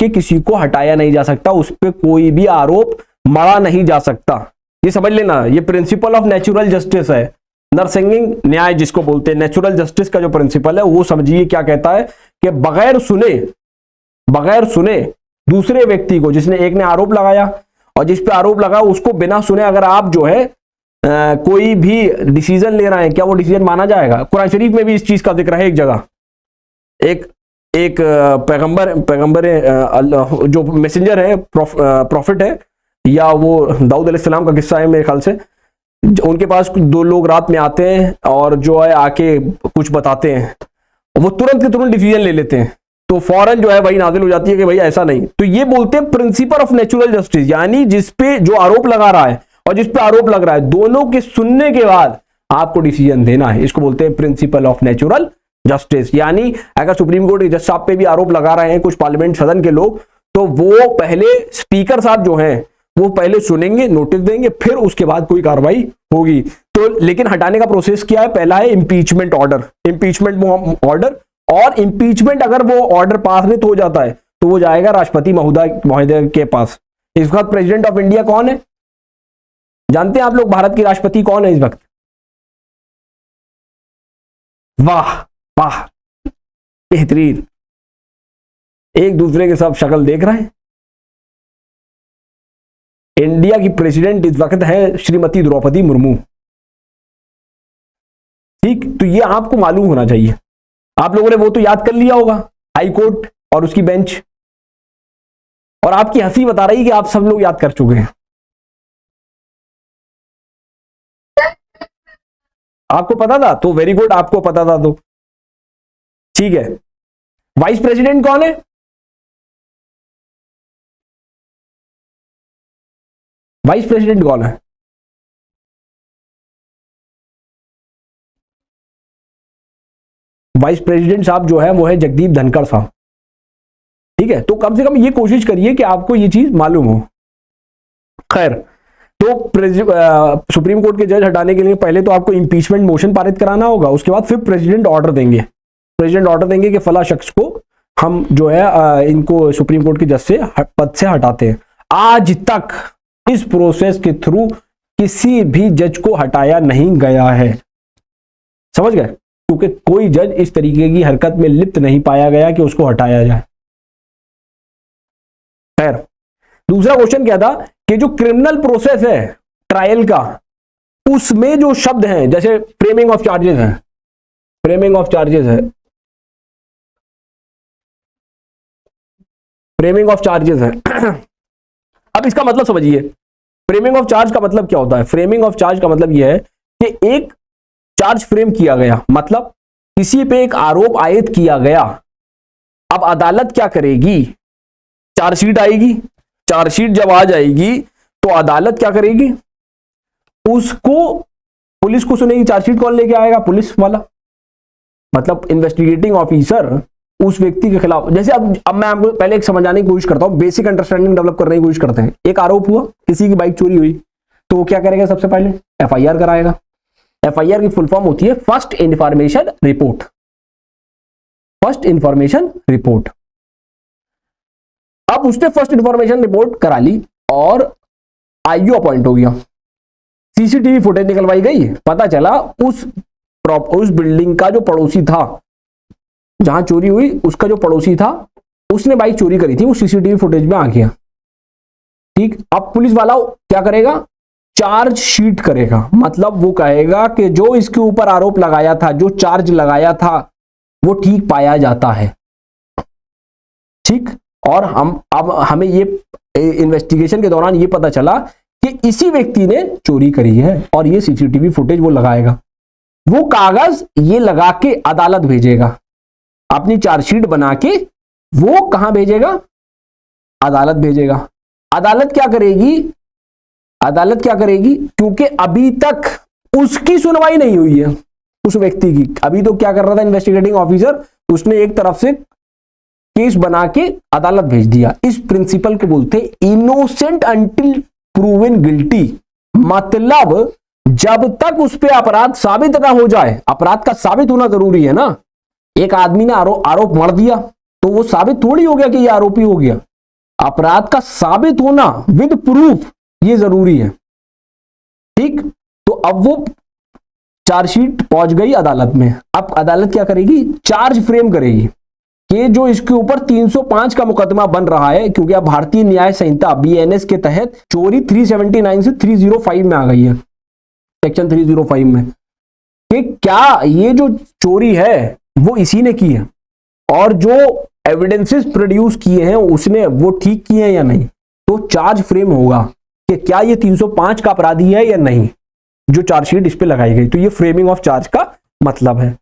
किसी को हटाया नहीं जा सकता, उस पर कोई भी आरोप मढ़ा नहीं जा सकता। ये समझ लेना, ये प्रिंसिपल ऑफ नेचुरल जस्टिस है, नरसिंगिंग न्याय जिसको बोलते हैं, नेचुरल जस्टिस का जो प्रिंसिपल है वो समझिए क्या कहता है कि बगैर सुने दूसरे व्यक्ति को, जिसने एक ने आरोप लगाया और जिस पे आरोप लगा, उसको बिना सुने अगर आप जो है कोई भी डिसीजन ले रहे हैं, क्या वो डिसीजन माना जाएगा? कुरान शरीफ में भी इस चीज का जिक्र है। एक जगह एक पैगंबर जो मैसेंजर है, प्रॉफिट है, या वो दाऊद अलैहिस्सलाम का किस्सा है मेरे ख्याल से, उनके पास दो लोग रात में आते हैं और जो है आके कुछ बताते हैं, वो तुरंत के तुरंत डिसीजन ले लेते हैं, तो फौरन जो है वही नाजिल हो जाती है कि भाई ऐसा नहीं। तो ये बोलते हैं प्रिंसिपल ऑफ नेचुरल जस्टिस, यानी जिसपे जो आरोप लगा रहा है और जिस पे आरोप लग रहा है, दोनों के सुनने के बाद आपको डिसीजन देना है। इसको बोलते हैं प्रिंसिपल ऑफ नेचुरल जस्टिस। यानी अगर सुप्रीम कोर्ट के जज साहब पे भी आरोप लगा रहे हैं कुछ पार्लियामेंट सदन के लोग, तो वो पहले स्पीकर साहब जो हैं वो पहले सुनेंगे, नोटिस देंगे, फिर उसके बाद कोई कार्रवाई होगी। तो लेकिन हटाने का प्रोसेस क्या है? पहला है इम्पीचमेंट ऑर्डर, और इम्पीचमेंट अगर वो ऑर्डर पास नहीं तो हो जाता है तो वो जाएगा राष्ट्रपति महोदय के पास। इस वक्त प्रेसिडेंट ऑफ इंडिया कौन है? जानते हैं आप लोग भारत की राष्ट्रपति कौन है इस वक्त? वाह वाह, बेहतरीन, एक दूसरे के सब शक्ल देख रहे हैं। इंडिया की प्रेसिडेंट इस वक्त है श्रीमती द्रौपदी मुर्मू। ठीक, तो ये आपको मालूम होना चाहिए। आप लोगों ने वो तो याद कर लिया होगा, हाई कोर्ट और उसकी बेंच, और आपकी हंसी बता रही कि आप सब लोग याद कर चुके हैं। आपको पता था? तो वेरी गुड, आपको पता था तो ठीक है। वाइस प्रेसिडेंट कौन है? वाइस प्रेसिडेंट कौन है? वाइस प्रेसिडेंट साहब जो है वो है जगदीप धनखड़ साहब। ठीक है, तो कम से कम ये कोशिश करिए कि आपको ये चीज मालूम हो। खैर, तो सुप्रीम कोर्ट के जज हटाने के लिए पहले तो आपको इंपीचमेंट मोशन पारित कराना होगा, उसके बाद फिर प्रेसिडेंट ऑर्डर देंगे। प्रेसिडेंट ऑर्डर देंगे कि फला शख्स को हम जो है इनको सुप्रीम कोर्ट के जज से पद से हटाते हैं। आज तक इस प्रोसेस के थ्रू किसी भी जज को हटाया नहीं गया है, समझ गए? क्योंकि कोई जज इस तरीके की हरकत में लिप्त नहीं पाया गया कि उसको हटाया जाए। खैर, दूसरा क्वेश्चन क्या था कि जो क्रिमिनल प्रोसेस है ट्रायल का, उसमें जो शब्द हैं, जैसे फ्रेमिंग ऑफ चार्जेस है, फ्रेमिंग ऑफ चार्जेस है, फ्रेमिंग ऑफ चार्जेस है। अब इसका मतलब समझिए, फ्रेमिंग ऑफ चार्ज का मतलब क्या होता है? फ्रेमिंग ऑफ चार्ज का मतलब यह है कि एक चार्ज फ्रेम किया गया, मतलब किसी पे एक आरोप आयद किया गया। अब अदालत क्या करेगी? चार्जशीट आएगी, चार्जशीट जब आ जाएगी तो अदालत क्या करेगी? उसको पुलिस को सुनेगी। चार्जशीट कौन लेके आएगा? पुलिस वाला, मतलब इन्वेस्टिगेटिंग ऑफिसर उस व्यक्ति के खिलाफ। जैसे अब मैं आपको पहले एक समझाने की कोशिश करता हूं, बेसिक अंडरस्टैंडिंग डेवलप करने की कोशिश करते हैं। एक आरोप हुआ, किसी की बाइक चोरी हुई, तो वो क्या करेगा? सबसे पहले एफआईआर कराएगा। एफआईआर की फुल फॉर्म होती है first information report. First information report. अब उसने फर्स्ट इंफॉर्मेशन रिपोर्ट करा ली और आईओ अपॉइंट हो गया। सीसीटीवी फुटेज निकलवाई गई, पता चला उस बिल्डिंग का जो पड़ोसी था, जहां चोरी हुई, उसका जो पड़ोसी था उसने बाइक चोरी करी थी, वो सीसीटीवी फुटेज में आ गया। ठीक, अब पुलिस वाला क्या करेगा? चार्ज शीट करेगा, मतलब वो कहेगा कि जो इसके ऊपर आरोप लगाया था, जो चार्ज लगाया था, वो ठीक पाया जाता है। ठीक, और अब हमें ये इन्वेस्टिगेशन के दौरान ये पता चला कि इसी व्यक्ति ने चोरी करी है, और ये सीसीटीवी फुटेज वो लगाएगा। वो कागज ये लगा के अदालत भेजेगा, अपनी चार्जशीट बना के वो कहां भेजेगा? अदालत भेजेगा। अदालत क्या करेगी? अदालत क्या करेगी? क्योंकि अभी तक उसकी सुनवाई नहीं हुई है, उस व्यक्ति की। अभी तो क्या कर रहा था इन्वेस्टिगेटिंग ऑफिसर? उसने एक तरफ से केस बना के अदालत भेज दिया। इस प्रिंसिपल को बोलते हैं इनोसेंट अंटिल प्रूवन गिल्टी। मतलब जब तक उस पे अपराध साबित ना हो जाए, अपराध का साबित होना जरूरी है ना। एक आदमी ने आरोप मर दिया तो वो साबित थोड़ी हो गया कि ये आरोपी हो गया। अपराध का साबित होना विद प्रूफ ये जरूरी है, ठीक। तो अब वो चार्जशीट पहुंच गई अदालत में। अब अदालत क्या करेगी, चार्ज फ्रेम करेगी कि जो इसके ऊपर 305 का मुकदमा बन रहा है, क्योंकि अब भारतीय न्याय संहिता बीएनएस के तहत चोरी 379 से 305 में आ गई है, सेक्शन 305 में, कि क्या ये जो चोरी है वो इसी ने की है और जो एविडेंसेस प्रोड्यूस किए हैं उसने वो ठीक किए हैं या नहीं। तो चार्ज फ्रेम होगा कि क्या ये 305 का अपराधी है या नहीं, जो चार्जशीट इस पे लगाई गई। तो ये फ्रेमिंग ऑफ चार्ज का मतलब है।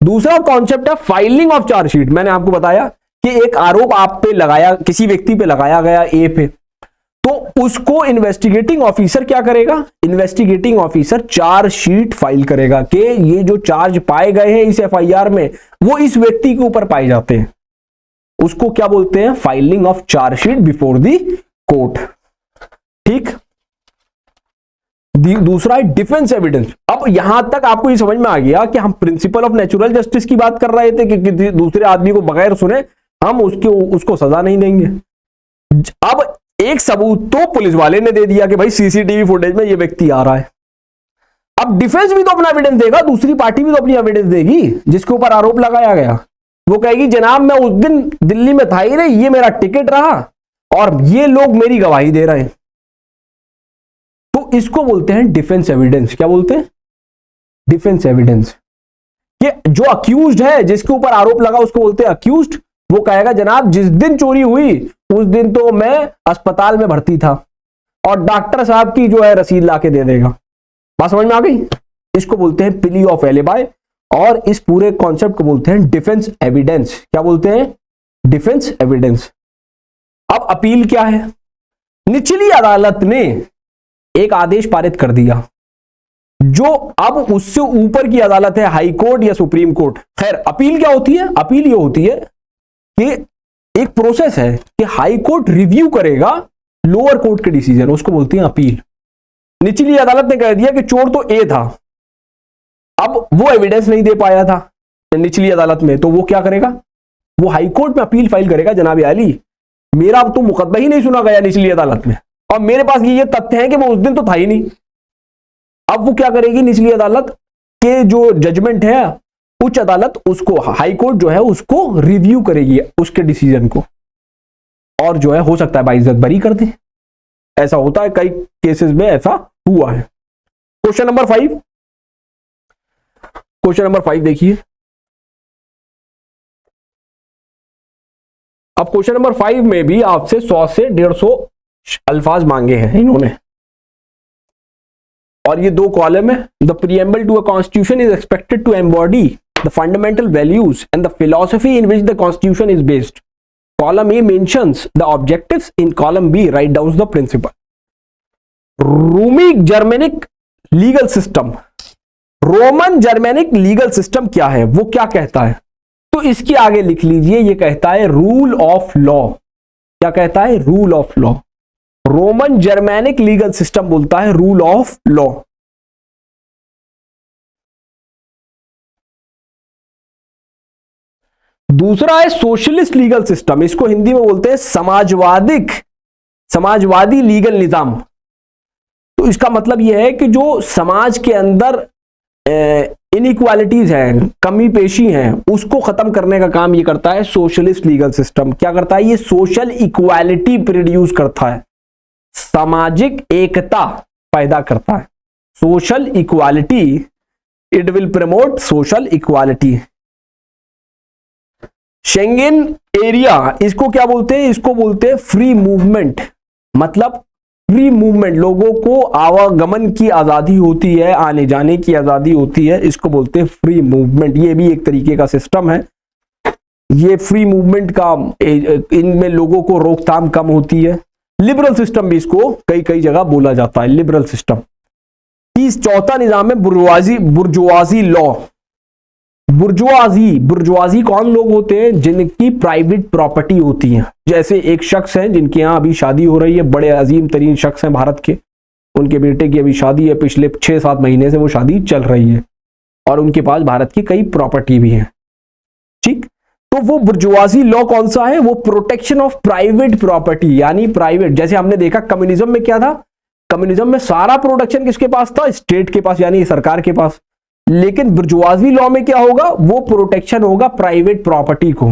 दूसरा कॉन्सेप्ट है फाइलिंग ऑफ चार्जशीट। मैंने आपको बताया कि एक आरोप आप पे लगाया, किसी व्यक्ति पे लगाया गया ए पे, तो उसको इन्वेस्टिगेटिंग ऑफिसर क्या करेगा, इन्वेस्टिगेटिंग ऑफिसर चार्जशीट फाइल करेगा कि ये जो चार्ज पाए गए हैं इस एफआईआर में वो इस व्यक्ति के ऊपर पाए जाते हैं। उसको क्या बोलते हैं, filing of chargesheet before the court, ठीक। दूसरा है डिफेंस एविडेंस। अब यहां तक आपको ये समझ में आ गया कि हम प्रिंसिपल ऑफ नेचुरल जस्टिस की बात कर रहे थे कि दूसरे आदमी को बगैर सुने हम उसको सजा नहीं देंगे। अब एक सबूत तो पुलिस वाले ने दे दिया कि भाई सीसीटीवी फुटेज में ये व्यक्ति आ रहा है। अब डिफेंस भी तो अपना एविडेंस देगा, दूसरी पार्टी भी तो अपनी एविडेंस देगी जिसके ऊपर आरोप लगाया गया। वो कहेगी जनाब मैं उस दिन दिल्ली में था ही नहीं, ये मेरा टिकट रहा और ये लोग मेरी गवाही दे रहे हैं। तो इसको बोलते हैं डिफेंस एविडेंस। क्या बोलते हैं, डिफेंस एविडेंस। ये जो अक्यूज्ड है, जिसके ऊपर आरोप लगा, उसको बोलते हैं अक्यूज्ड। वो कहेगा जनाब जिस दिन चोरी हुई उस दिन तो मैं अस्पताल में भर्ती था, और डॉक्टर साहब की जो है रसीद ला के दे देगा। बात समझ में आ गई। इसको बोलते हैं प्ली ऑफ एलिबाई, और इस पूरे कॉन्सेप्ट को बोलते हैं डिफेंस एविडेंस। क्या बोलते हैं, डिफेंस एविडेंस। अब अपील क्या है, निचली अदालत ने एक आदेश पारित कर दिया, जो अब उससे ऊपर की अदालत है, हाई कोर्ट या सुप्रीम कोर्ट। खैर अपील क्या होती है, अपील ये होती है कि एक प्रोसेस है कि हाई कोर्ट रिव्यू करेगा लोअर कोर्ट के डिसीजन, उसको बोलते हैं अपील। निचली अदालत ने कह दिया कि चोर तो ए था, अब वो एविडेंस नहीं दे पाया था निचली अदालत में, तो वो क्या करेगा, वो हाई कोर्ट में अपील फाइल करेगा, जनाब आली मेरा अब तो मुकदमा ही नहीं सुना गया निचली अदालत में, और मेरे पास ये तथ्य है कि वो उस दिन तो था ही नहीं। अब वो क्या करेगी, निचली अदालत के जो जजमेंट है, उच्च अदालत उसको, हाई कोर्ट जो है उसको रिव्यू करेगी उसके डिसीजन को, और जो है हो सकता है बाइज्जत बरी कर दे। ऐसा होता है, कई केसेस में ऐसा हुआ है। क्वेश्चन नंबर 5, क्वेश्चन नंबर 5 देखिए। अब क्वेश्चन नंबर 5 में भी आपसे 100 से 150 अल्फाज मांगे हैं इन्होंने, और ये 2 कॉलम है। The preamble to a constitution is expected to embody the fundamental values and the philosophy in which the constitution is based. Column A mentions the objectives, in column B write down the principle. Romic Germanic legal system, Roman Germanic legal system क्या है, वो क्या कहता है, तो इसके आगे लिख लीजिए, ये कहता है रूल ऑफ लॉ। क्या कहता है, rule of law. Roman Germanic legal system बोलता है रूल ऑफ लॉ। दूसरा है सोशलिस्ट लीगल सिस्टम, इसको हिंदी में बोलते हैं समाजवादी लीगल निजाम। तो इसका मतलब यह है कि जो समाज के अंदर इनइक्वालिटीज हैं, कमी पेशी हैं, उसको खत्म करने का काम ये करता है सोशलिस्ट लीगल सिस्टम। क्या करता है, ये सोशल इक्वालिटी प्रोड्यूस करता है, सामाजिक एकता पैदा करता है। Social equality, it will promote social equality. Schengen area, इसको क्या बोलते हैं, इसको बोलते हैं फ्री मूवमेंट। मतलब फ्री मूवमेंट, लोगों को आवागमन की आजादी होती है, आने जाने की आजादी होती है, इसको बोलते हैं फ्री मूवमेंट। ये भी एक तरीके का सिस्टम है। ये फ्री मूवमेंट का, इनमें लोगों को रोकथाम कम होती है। लिबरल सिस्टम भी इसको कई कई जगह बोला जाता है, लिबरल सिस्टम। चौथा निजाम है बुर्जुआजी लॉ। बुर्जुआजी कौन लोग होते हैं? जिनकी प्राइवेट प्रॉपर्टी होती है। जैसे एक शख्स है जिनके यहाँ अभी शादी हो रही है, बड़े अजीम तरीन शख्स हैं भारत के, उनके बेटे की अभी शादी है, पिछले 6-7 महीने से वो शादी चल रही है और उनके पास भारत की कई प्रॉपर्टी भी है। ठीक, तो वो बुर्जुआजी लॉ कौन सा है? वो प्रोटेक्शन ऑफ प्राइवेट प्रॉपर्टी, यानी प्राइवेट, जैसे हमने देखा कम्युनिज्म में क्या था, कम्युनिज्म में सारा प्रोडक्शन किसके पास था? स्टेट के पास, यानी सरकार के पास। लेकिन बुर्जुआजी लॉ में क्या होगा? वो प्रोटेक्शन होगा प्राइवेट प्रॉपर्टी को।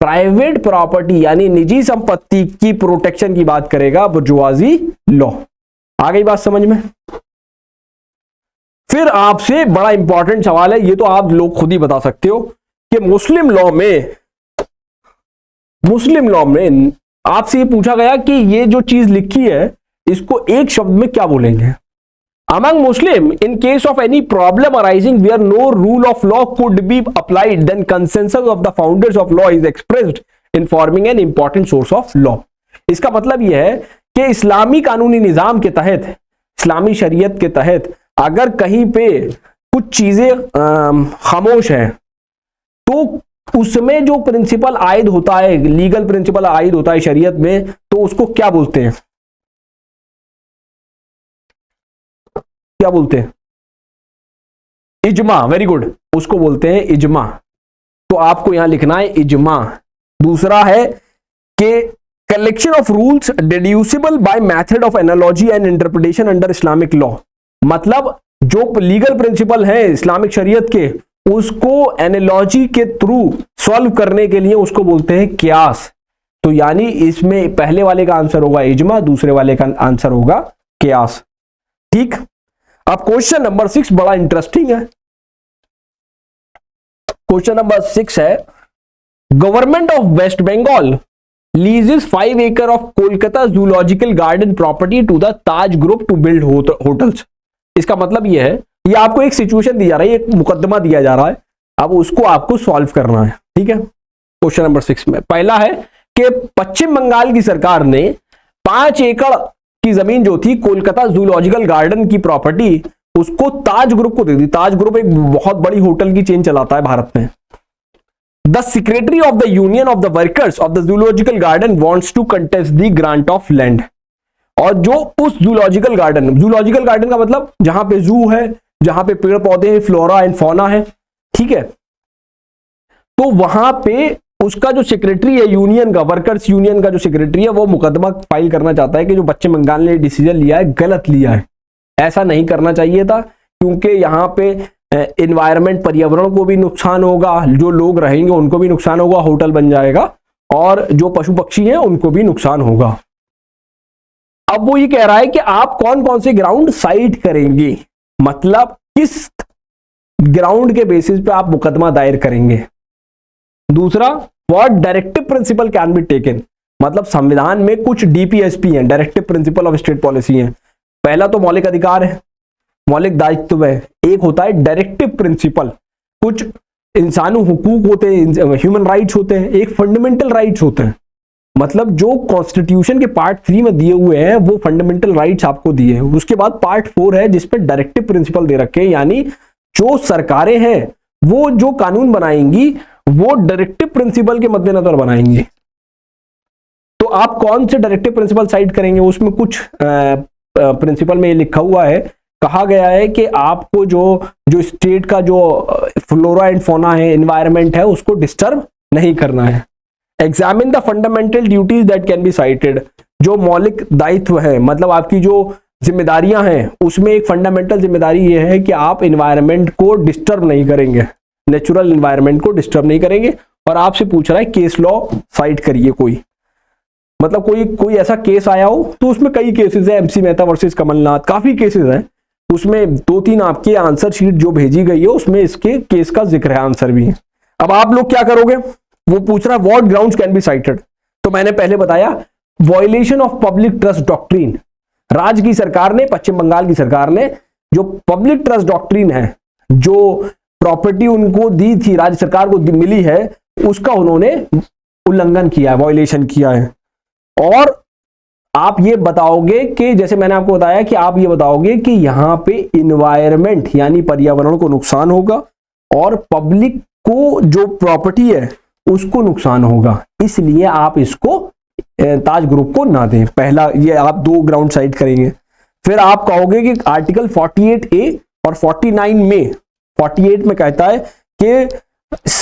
प्राइवेट प्रॉपर्टी यानी निजी संपत्ति की प्रोटेक्शन की बात करेगा बुर्जुआजी लॉ। आ गई बात समझ में? फिर आपसे बड़ा इंपॉर्टेंट सवाल है, ये तो आप लोग खुद ही बता सकते हो कि मुस्लिम लॉ में आपसे ये पूछा गया कि ये जो चीज लिखी है इसको एक शब्द में क्या बोलेंगे? Among Muslim, in case of any problem arising where no rule of law could be applied, then consensus of the founders of law is expressed in forming an important source of law. इसका मतलब यह है कि इस्लामी कानूनी निजाम के तहत, इस्लामी शरीयत के तहत अगर कहीं पे कुछ चीजें खामोश हैं तो उसमें जो प्रिंसिपल आयद होता है, लीगल प्रिंसिपल आयद होता है शरीयत में, तो उसको क्या बोलते हैं? क्या बोलते हैं? इजमा। वेरी गुड, उसको बोलते हैं इजमा। तो आपको यहां लिखना है इजमा। दूसरा है कि collection of rules deducible by method of analogy and interpretation under Islamic law, मतलब जो लीगल प्रिंसिपल है इस्लामिक शरीयत के, उसको एनालॉजी के थ्रू सॉल्व करने के लिए उसको बोलते हैं कियास। तो यानी इसमें पहले वाले का आंसर होगा इजमा, दूसरे वाले का आंसर होगा कियास। ठीक, अब क्वेश्चन नंबर 6 बड़ा इंटरेस्टिंग है। क्वेश्चन नंबर 6 है, government of West Bengal leases 5 acre of Kolkata zoological garden property to the Taj group to build hotels. इसका मतलब यह है, ये आपको एक सिचुएशन दी जा रही है, एक मुकदमा दिया जा रहा है, अब उसको आपको सॉल्व करना है। ठीक है, क्वेश्चन नंबर 6 में पहला है कि पश्चिम बंगाल की सरकार ने 5 एकड़ की जमीन जो थी कोलकाता जूलॉजिकल गार्डन की प्रॉपर्टी, उसको ताज ग्रुप को दे दी। ताज ग्रुप एक बहुत बड़ी होटल की चेन चलाता है भारत में। The secretary of the union of the workers of the zoological garden wants to contest the grant of land. और जो उस जूलॉजिकल गार्डन का मतलब जहां पे जू है, जहां पे पेड़ पौधे हैं, फ्लोरा एंड फौना है, ठीक है, तो वहां पे उसका जो सेक्रेटरी है यूनियन का, वर्कर्स यूनियन का जो सेक्रेटरी है, वो मुकदमा फाइल करना चाहता है कि जो पश्चिम बंगाल ने डिसीजन लिया है गलत लिया है, ऐसा नहीं करना चाहिए था, क्योंकि यहाँ पे एनवायरनमेंट, पर्यावरण को भी नुकसान होगा, जो लोग रहेंगे उनको भी नुकसान होगा, होटल बन जाएगा, और जो पशु पक्षी हैं उनको भी नुकसान होगा। अब वो ये कह रहा है कि आप कौन कौन से ग्राउंड साइट करेंगे, मतलब किस ग्राउंड के बेसिस पे आप मुकदमा दायर करेंगे। दूसरा, what directive principle can be taken, मतलब संविधान में कुछ डीपीएसपी हैं, directive principle of state policy हैं। पहला तो मौलिक अधिकार है, मौलिक दायित्व है, एक होता है डायरेक्टिव प्रिंसिपल, कुछ इंसानी हुकूक होते हैं, ह्यूमन राइट्स होते हैं, एक फंडामेंटल राइट्स होते हैं, मतलब जो कॉन्स्टिट्यूशन के पार्ट 3 में दिए हुए हैं वो फंडामेंटल राइट्स आपको दिए हैं। उसके बाद पार्ट 4 है जिसपे डायरेक्टिव प्रिंसिपल दे रखे हैं, यानी जो सरकारें हैं वो जो कानून बनाएंगी वो डायरेक्टिव प्रिंसिपल के मद्देनजर बनाएंगे। तो आप कौन से डायरेक्टिव प्रिंसिपल साइड करेंगे, उसमें कुछ प्रिंसिपल में ये लिखा हुआ है, कहा गया है कि आपको जो स्टेट का जो फ्लोरा एंड फौना है, एनवायरनमेंट है, उसको डिस्टर्ब नहीं करना है। Examine the fundamental duties that can be cited, जो मौलिक दायित्व है, मतलब आपकी जो जिम्मेदारियां हैं, उसमें एक फंडामेंटल जिम्मेदारी ये है कि आप एनवायरनमेंट को डिस्टर्ब नहीं करेंगे, नेचुरल एनवायरनमेंट को डिस्टर्ब नहीं करेंगे। और आपसे पूछ रहा है केस लॉ साइट करिए, कोई मतलब कोई ऐसा केस आया हो, तो उसमें कई केसेस है, MC मेहता वर्सेस कमलनाथ, काफी केसेस हैं, उसमें 2-3 आपके आंसर शीट जो भेजी गई है उसमें इसके केस का जिक्र है, आंसर भी है। अब आप लोग क्या करोगे, वो पूछ रहा है what grounds can be cited, तो मैंने पहले बताया violation of public trust doctrine. राज्य की सरकार ने, पश्चिम बंगाल की सरकार ने जो पब्लिक ट्रस्ट डॉक्ट्रिन है, जो प्रॉपर्टी उनको दी थी, राज्य सरकार को मिली है, उसका उन्होंने उल्लंघन किया है, वायलेशन किया है। और आप ये बताओगे कि, जैसे मैंने आपको बताया कि आप ये बताओगे कि यहां पे इन्वायरमेंट यानी पर्यावरण को नुकसान होगा, और पब्लिक को जो प्रॉपर्टी है उसको नुकसान होगा, इसलिए आप इसको ताज ग्रुप को ना दें। पहला ये आप दो ग्राउंड साइड करेंगे। फिर आप कहोगे कि आर्टिकल 48A और 49 में, 48 में कहता है कि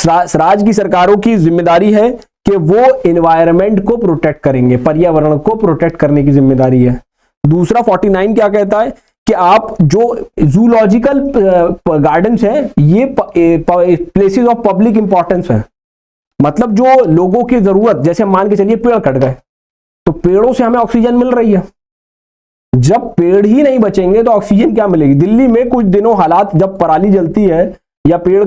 राज्य की सरकारों की जिम्मेदारी है कि वो एनवायरनमेंट को प्रोटेक्ट करेंगे, पर्यावरण को प्रोटेक्ट करने की जिम्मेदारी है। दूसरा 49 क्या कहता है कि आप जो जूलॉजिकल गार्डन्स है ये प्लेसेस ऑफ पब्लिक इंपॉर्टेंस है, मतलब जो लोगों की जरूरत, जैसे मान के चलिए पेड़ कट गए तो पेड़ों से हमें ऑक्सीजन मिल रही है, जब पेड़ ही नहीं बचेंगे तो ऑक्सीजन क्या मिलेगी। दिल्ली में कुछ दिनों हालात, जब पराली जलती है या पेड़,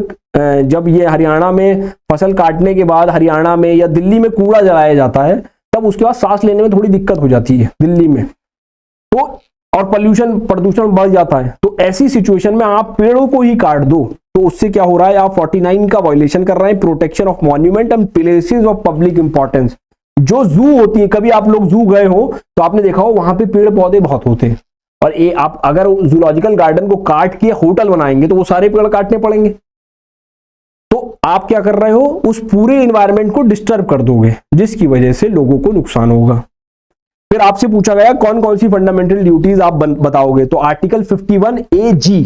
जब ये हरियाणा में फसल काटने के बाद हरियाणा में या दिल्ली में कूड़ा जलाया जाता है, तब उसके बाद सांस लेने में थोड़ी दिक्कत हो जाती है दिल्ली में, तो और प्रदूषण बढ़ जाता है। तो ऐसी सिचुएशन में आप पेड़ों को ही काट दो तो उससे क्या हो रहा है, आप 49 का वायलेशन कर रहे हैं, protection of monument and places of public importance. जो जू होती है, कभी आप लोग जू गए हो तो आपने देखा हो वहां पे पेड़ पौधे बहुत होते हैं, और ये आप अगर जूलॉजिकल गार्डन को काट के होटल बनाएंगे तो वो सारे पेड़ काटने पड़ेंगे, तो आप क्या कर रहे हो, उस पूरे एनवायरनमेंट को डिस्टर्ब कर दोगे, जिसकी वजह से लोगों को नुकसान होगा। फिर आपसे पूछा गया कौन कौन सी फंडामेंटल ड्यूटीज आप बताओगे, तो आर्टिकल 51AG,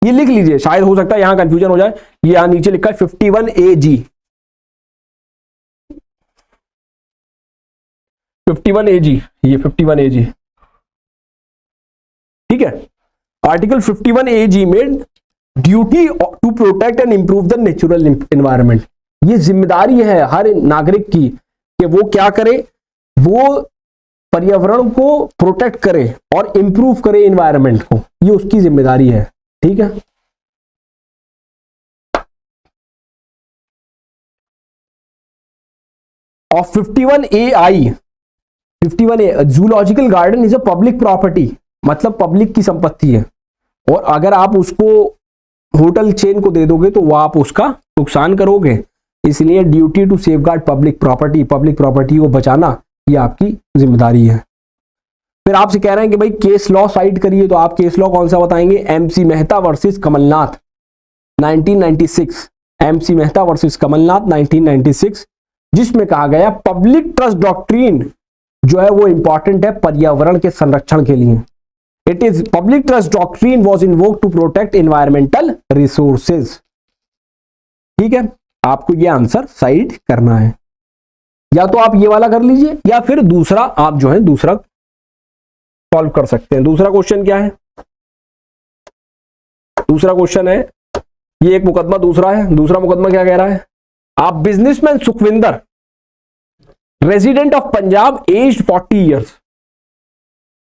ये लिख लीजिए, शायद हो सकता है यहां कंफ्यूजन हो जाए, ये यहां नीचे लिखा है 51AG, 51AG, ये 51AG, ठीक है। आर्टिकल 51AG में duty to protect and improve the natural environment, ये जिम्मेदारी है हर नागरिक की कि वो क्या करे, वो पर्यावरण को प्रोटेक्ट करे और इंप्रूव करे एनवायरनमेंट को, ये उसकी जिम्मेदारी है, ठीक है। और 51AI, 51A, zoological garden is a public property, मतलब पब्लिक की संपत्ति है, और अगर आप उसको होटल चेन को दे दोगे तो वो आप उसका नुकसान करोगे, इसलिए duty to safeguard public property को बचाना ये आपकी जिम्मेदारी है। फिर आपसे कह रहे हैं कि भाई केस लॉ साइट करिए, तो आप केस लॉ कौन सा बताएंगे, MC Mehta versus Kamal Nath 1996, MC Mehta versus Kamal Nath 1996, जिसमें कहा गया पब्लिक ट्रस्ट डॉक्ट्रिन जो है वो इंपॉर्टेंट है पर्यावरण के संरक्षण के लिए। It is public trust doctrine was invoked to protect environmental resources, ठीक है। आपको ये आंसर साइड करना है, या तो आप ये वाला कर लीजिए या फिर दूसरा आप जो है दूसरा सॉल्व कर सकते हैं। दूसरा क्वेश्चन क्या है, दूसरा क्वेश्चन है, ये एक मुकदमा दूसरा है, दूसरा मुकदमा क्या कह रहा है, आप businessman Sukhwinder resident of Punjab aged 40 years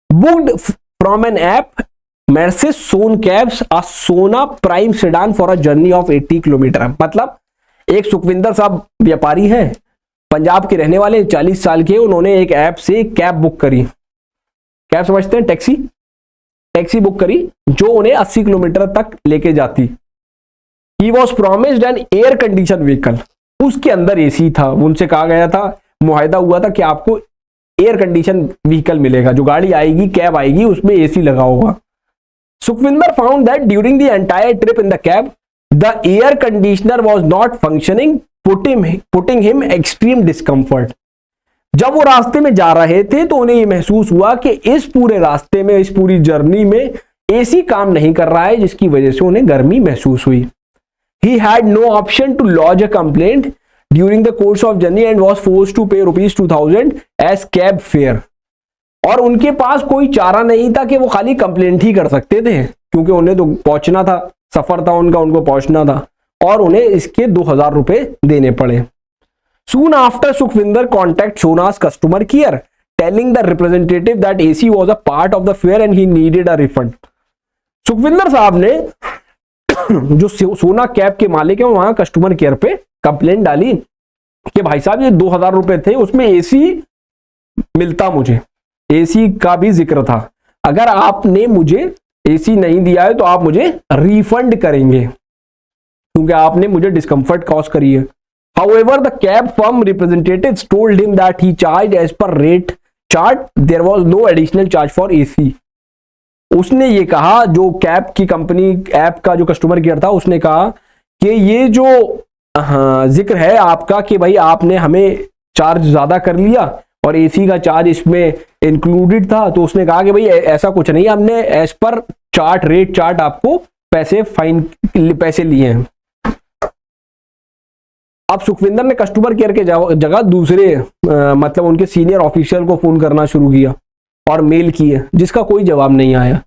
booked from an app Mercedes Soon Cabs a Sona Prime sedan for a journey of 80 kilometre. मतलब एक सुखविंदर साहब व्यापारी हैं, पंजाब के रहने वाले, 40 साल के, उन्होंने एक ऐप से कैब बुक करी, कैब समझते हैं, टैक्सी बुक करी जो उन्हें 80 किलोमीटर तक लेके जाती। He was promised an air conditioned vehicle, उसके अंदर एसी था, उनसे कहा गया था, मुआहिदा हुआ था कि आपको एयर कंडीशन व्हीकल मिलेगा, जो गाड़ी आएगी, कैब आएगी, उसमें एसी लगा होगा। Sukhwinder found that during the entire trip in the cab the air conditioner was not functioning, putting him extreme discomfort. जब वो रास्ते में जा रहे थे तो उन्हें ये महसूस हुआ कि इस पूरे रास्ते में, इस पूरी जर्नी में एसी काम नहीं कर रहा है, जिसकी वजह से उन्हें गर्मी महसूस हुई। He had no option to lodge a complaint during the course of journey and was forced to pay ₹2000 as cab fare। और उनके पास कोई चारा नहीं था कि वो खाली कंप्लेंट ही कर सकते थे, क्योंकि उन्हें तो पहुंचना था, सफर था उनका, उनको पहुंचना था, और उन्हें इसके 2000 रुपए देने पड़े। Soon after, Sukhvinder contacted Sona's customer care, telling the representative that AC was a part of the fare and he needed a refund। Sukhvinder साहब ने जो सोना कैब के मालिक है वहां कस्टमर केयर पे कंप्लेंट डाली कि भाई साहब ये 2000 रुपए थे, उसमें एसी मिलता, मुझे एसी का भी जिक्र था, अगर आपने मुझे एसी नहीं दिया है तो आप मुझे रिफंड करेंगे, क्योंकि आपने मुझे डिस्कंफर्ट कॉज करी है। However, the cab firm representatives told him that he charged as per rate chart, there was no additional charge for AC। उसने ये कहा, जो कैब की कंपनी ऐप का जो कस्टमर केयर था, उसने कहा कि ये जो जिक्र है आपका कि भाई आपने हमें चार्ज ज्यादा कर लिया और एसी का चार्ज इसमें इंक्लूडेड था, तो उसने कहा कि भाई ऐसा कुछ नहीं, हमने as per chart, rate chart आपको पैसे लिए हैं। अब सुखविंदर ने कस्टमर केयर के जगह दूसरे मतलब उनके सीनियर ऑफिशियल को फोन करना शुरू किया और मेल किए, जिसका कोई जवाब नहीं आया।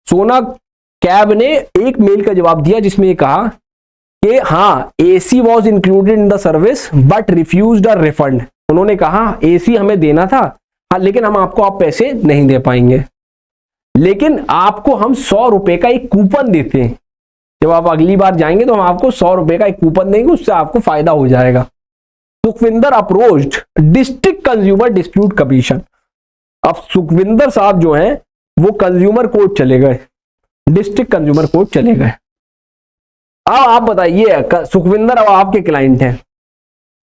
सोना कैब ने एक मेल का जवाब दिया जिसमें ये कहा कि हाँ, AC was included in the service but refused a refund. उन्होंने कहा एसी हमें देना था, हाँ, लेकिन हम आपको आप पैसे नहीं दे पाएंगे, लेकिन आपको हम 100 रुपए का एक कूपन देते हैं। जब आप अगली बार जाएंगे तो हम आपको 100 रुपए का एक कूपन देंगे, उससे आपको फायदा हो जाएगा। Sukhwinder approached district consumer dispute commission. अब सुखविंदर साहब जो हैं वो कंज्यूमर कोर्ट चले गए, डिस्ट्रिक्ट कंज्यूमर कोर्ट चले गए। अब आप बताइए, सुखविंदर अब आपके क्लाइंट हैं,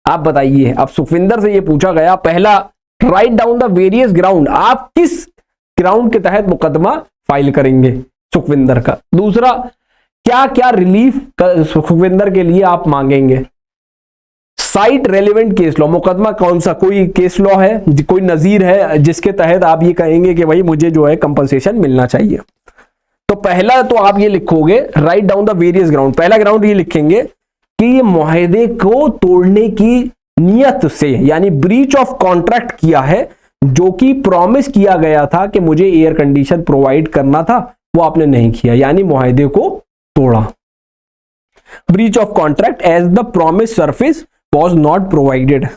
आप बताइए। अब सुखविंदर से ये पूछा गया, पहला, right down the various ground, आप किस ग्राउंड के तहत मुकदमा फाइल करेंगे सुखविंदर का। दूसरा, क्या क्या रिलीफ सुखविंदर के लिए आप मांगेंगे। साइट रेलिवेंट केस लॉ, मुकदमा कौन सा, कोई केस लॉ है, कोई नजीर है जिसके तहत आप ये कहेंगे कि भाई मुझे जो है कंपनसेशन मिलना चाहिए। तो पहला तो आप ये लिखोगे, right down the various ground. पहला ग्राउंड ये लिखेंगे कि ये मुआहदे को तोड़ने की नियत से, यानी ब्रीच ऑफ कॉन्ट्रैक्ट किया है, जो कि प्रॉमिस किया गया था कि मुझे एयर कंडीशन प्रोवाइड करना था, वो आपने नहीं किया, यानी मुआहदे को तोड़ा। Breach of contract as the promise service was not provided.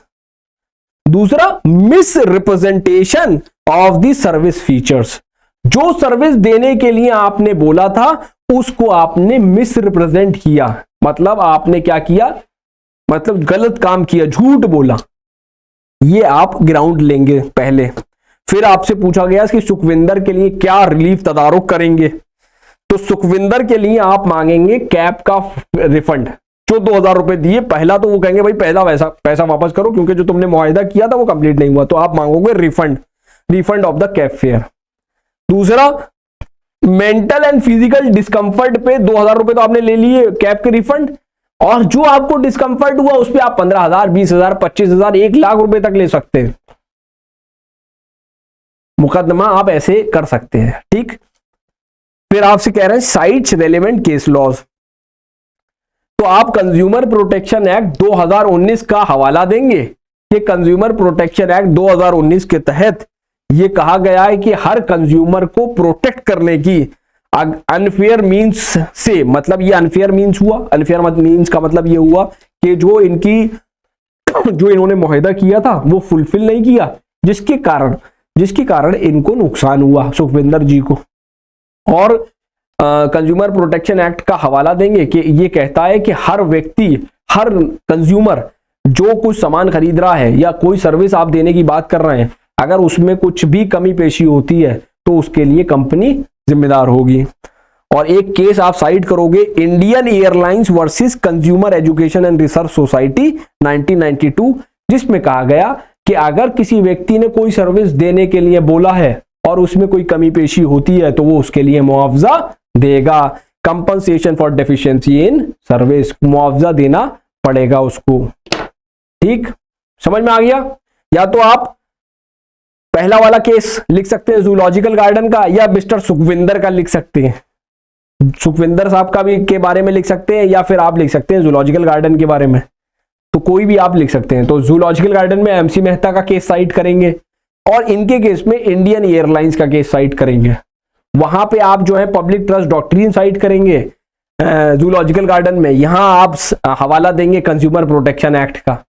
दूसरा, misrepresentation of the service features, जो सर्विस देने के लिए आपने बोला था उसको आपने मिस रिप्रेजेंट किया, मतलब आपने क्या किया, मतलब गलत काम किया, झूठ बोला। ये आप ग्राउंड लेंगे पहले। फिर आपसे पूछा गया कि सुखविंदर के लिए क्या रिलीफ तदारुक करेंगे। तो सुखविंदर के लिए आप मांगेंगे कैब का रिफंड, जो 2000 रुपए दिए। पहला तो वो कहेंगे भाई पहला पैसा वापस करो, क्योंकि जो तुमने मुआहिदा किया था वो कंप्लीट नहीं हुआ, तो आप मांगोगे refund of the cab fare. दूसरा, मेंटल एंड फिजिकल डिस्कंफर्ट पे 2000 रुपए तो आपने ले लिए कैब के रिफंड, और जो आपको डिस्कंफर्ट हुआ उस पे आप 15,000, 20,000, 25,000, 1,00,000 रुपए तक ले सकते हैं। मुकदमा आप ऐसे कर सकते हैं, ठीक। फिर आपसे कह रहे हैं साइट्स रेलेवेंट केस लॉज, तो आप कंज्यूमर प्रोटेक्शन एक्ट 2019 का हवाला देंगे कि कंज्यूमर प्रोटेक्शन एक्ट 2019 के तहत ये कहा गया है कि हर कंज्यूमर को प्रोटेक्ट करने की अनफेयर मींस से, मतलब ये अनफेयर मींस हुआ, अनफेयर मींस का मतलब ये हुआ कि जो इन्होंने मुआहिदा किया था वो फुलफिल नहीं किया, जिसके कारण इनको नुकसान हुआ सुखविंदर जी को। और कंज्यूमर प्रोटेक्शन एक्ट का हवाला देंगे कि ये कहता है कि हर व्यक्ति, हर कंज्यूमर जो कुछ सामान खरीद रहा है या कोई सर्विस आप देने की बात कर रहे हैं, अगर उसमें कुछ भी कमी पेशी होती है तो उसके लिए कंपनी जिम्मेदार होगी। और एक केस आप साइड करोगे, Indian airlines versus consumer education and research society 1992, जिसमें कहा गया कि अगर किसी व्यक्ति ने कोई सर्विस देने के लिए बोला है और उसमें कोई कमी पेशी होती है तो वो उसके लिए मुआवजा देगा। Compensation for deficiency in service, मुआवजा देना पड़ेगा उसको, ठीक, समझ में आ गया। या तो आप पहला वाला केस लिख सकते हैं जूलॉजिकल गार्डन का, या मिस्टर सुखविंदर का लिख सकते हैं, सुखविंदर साहब का भी के बारे में लिख सकते हैं, या फिर आप लिख सकते हैं जूलॉजिकल गार्डन के बारे में, तो कोई भी आप लिख सकते हैं। तो जूलॉजिकल गार्डन में एमसी मेहता का केस साइट करेंगे और इनके केस में इंडियन एयरलाइंस का केस साइट करेंगे। वहां पे आप जो है पब्लिक ट्रस्ट डॉक्ट्रिन साइट करेंगे जूलॉजिकल गार्डन में, यहां आप हवाला देंगे कंज्यूमर प्रोटेक्शन एक्ट का।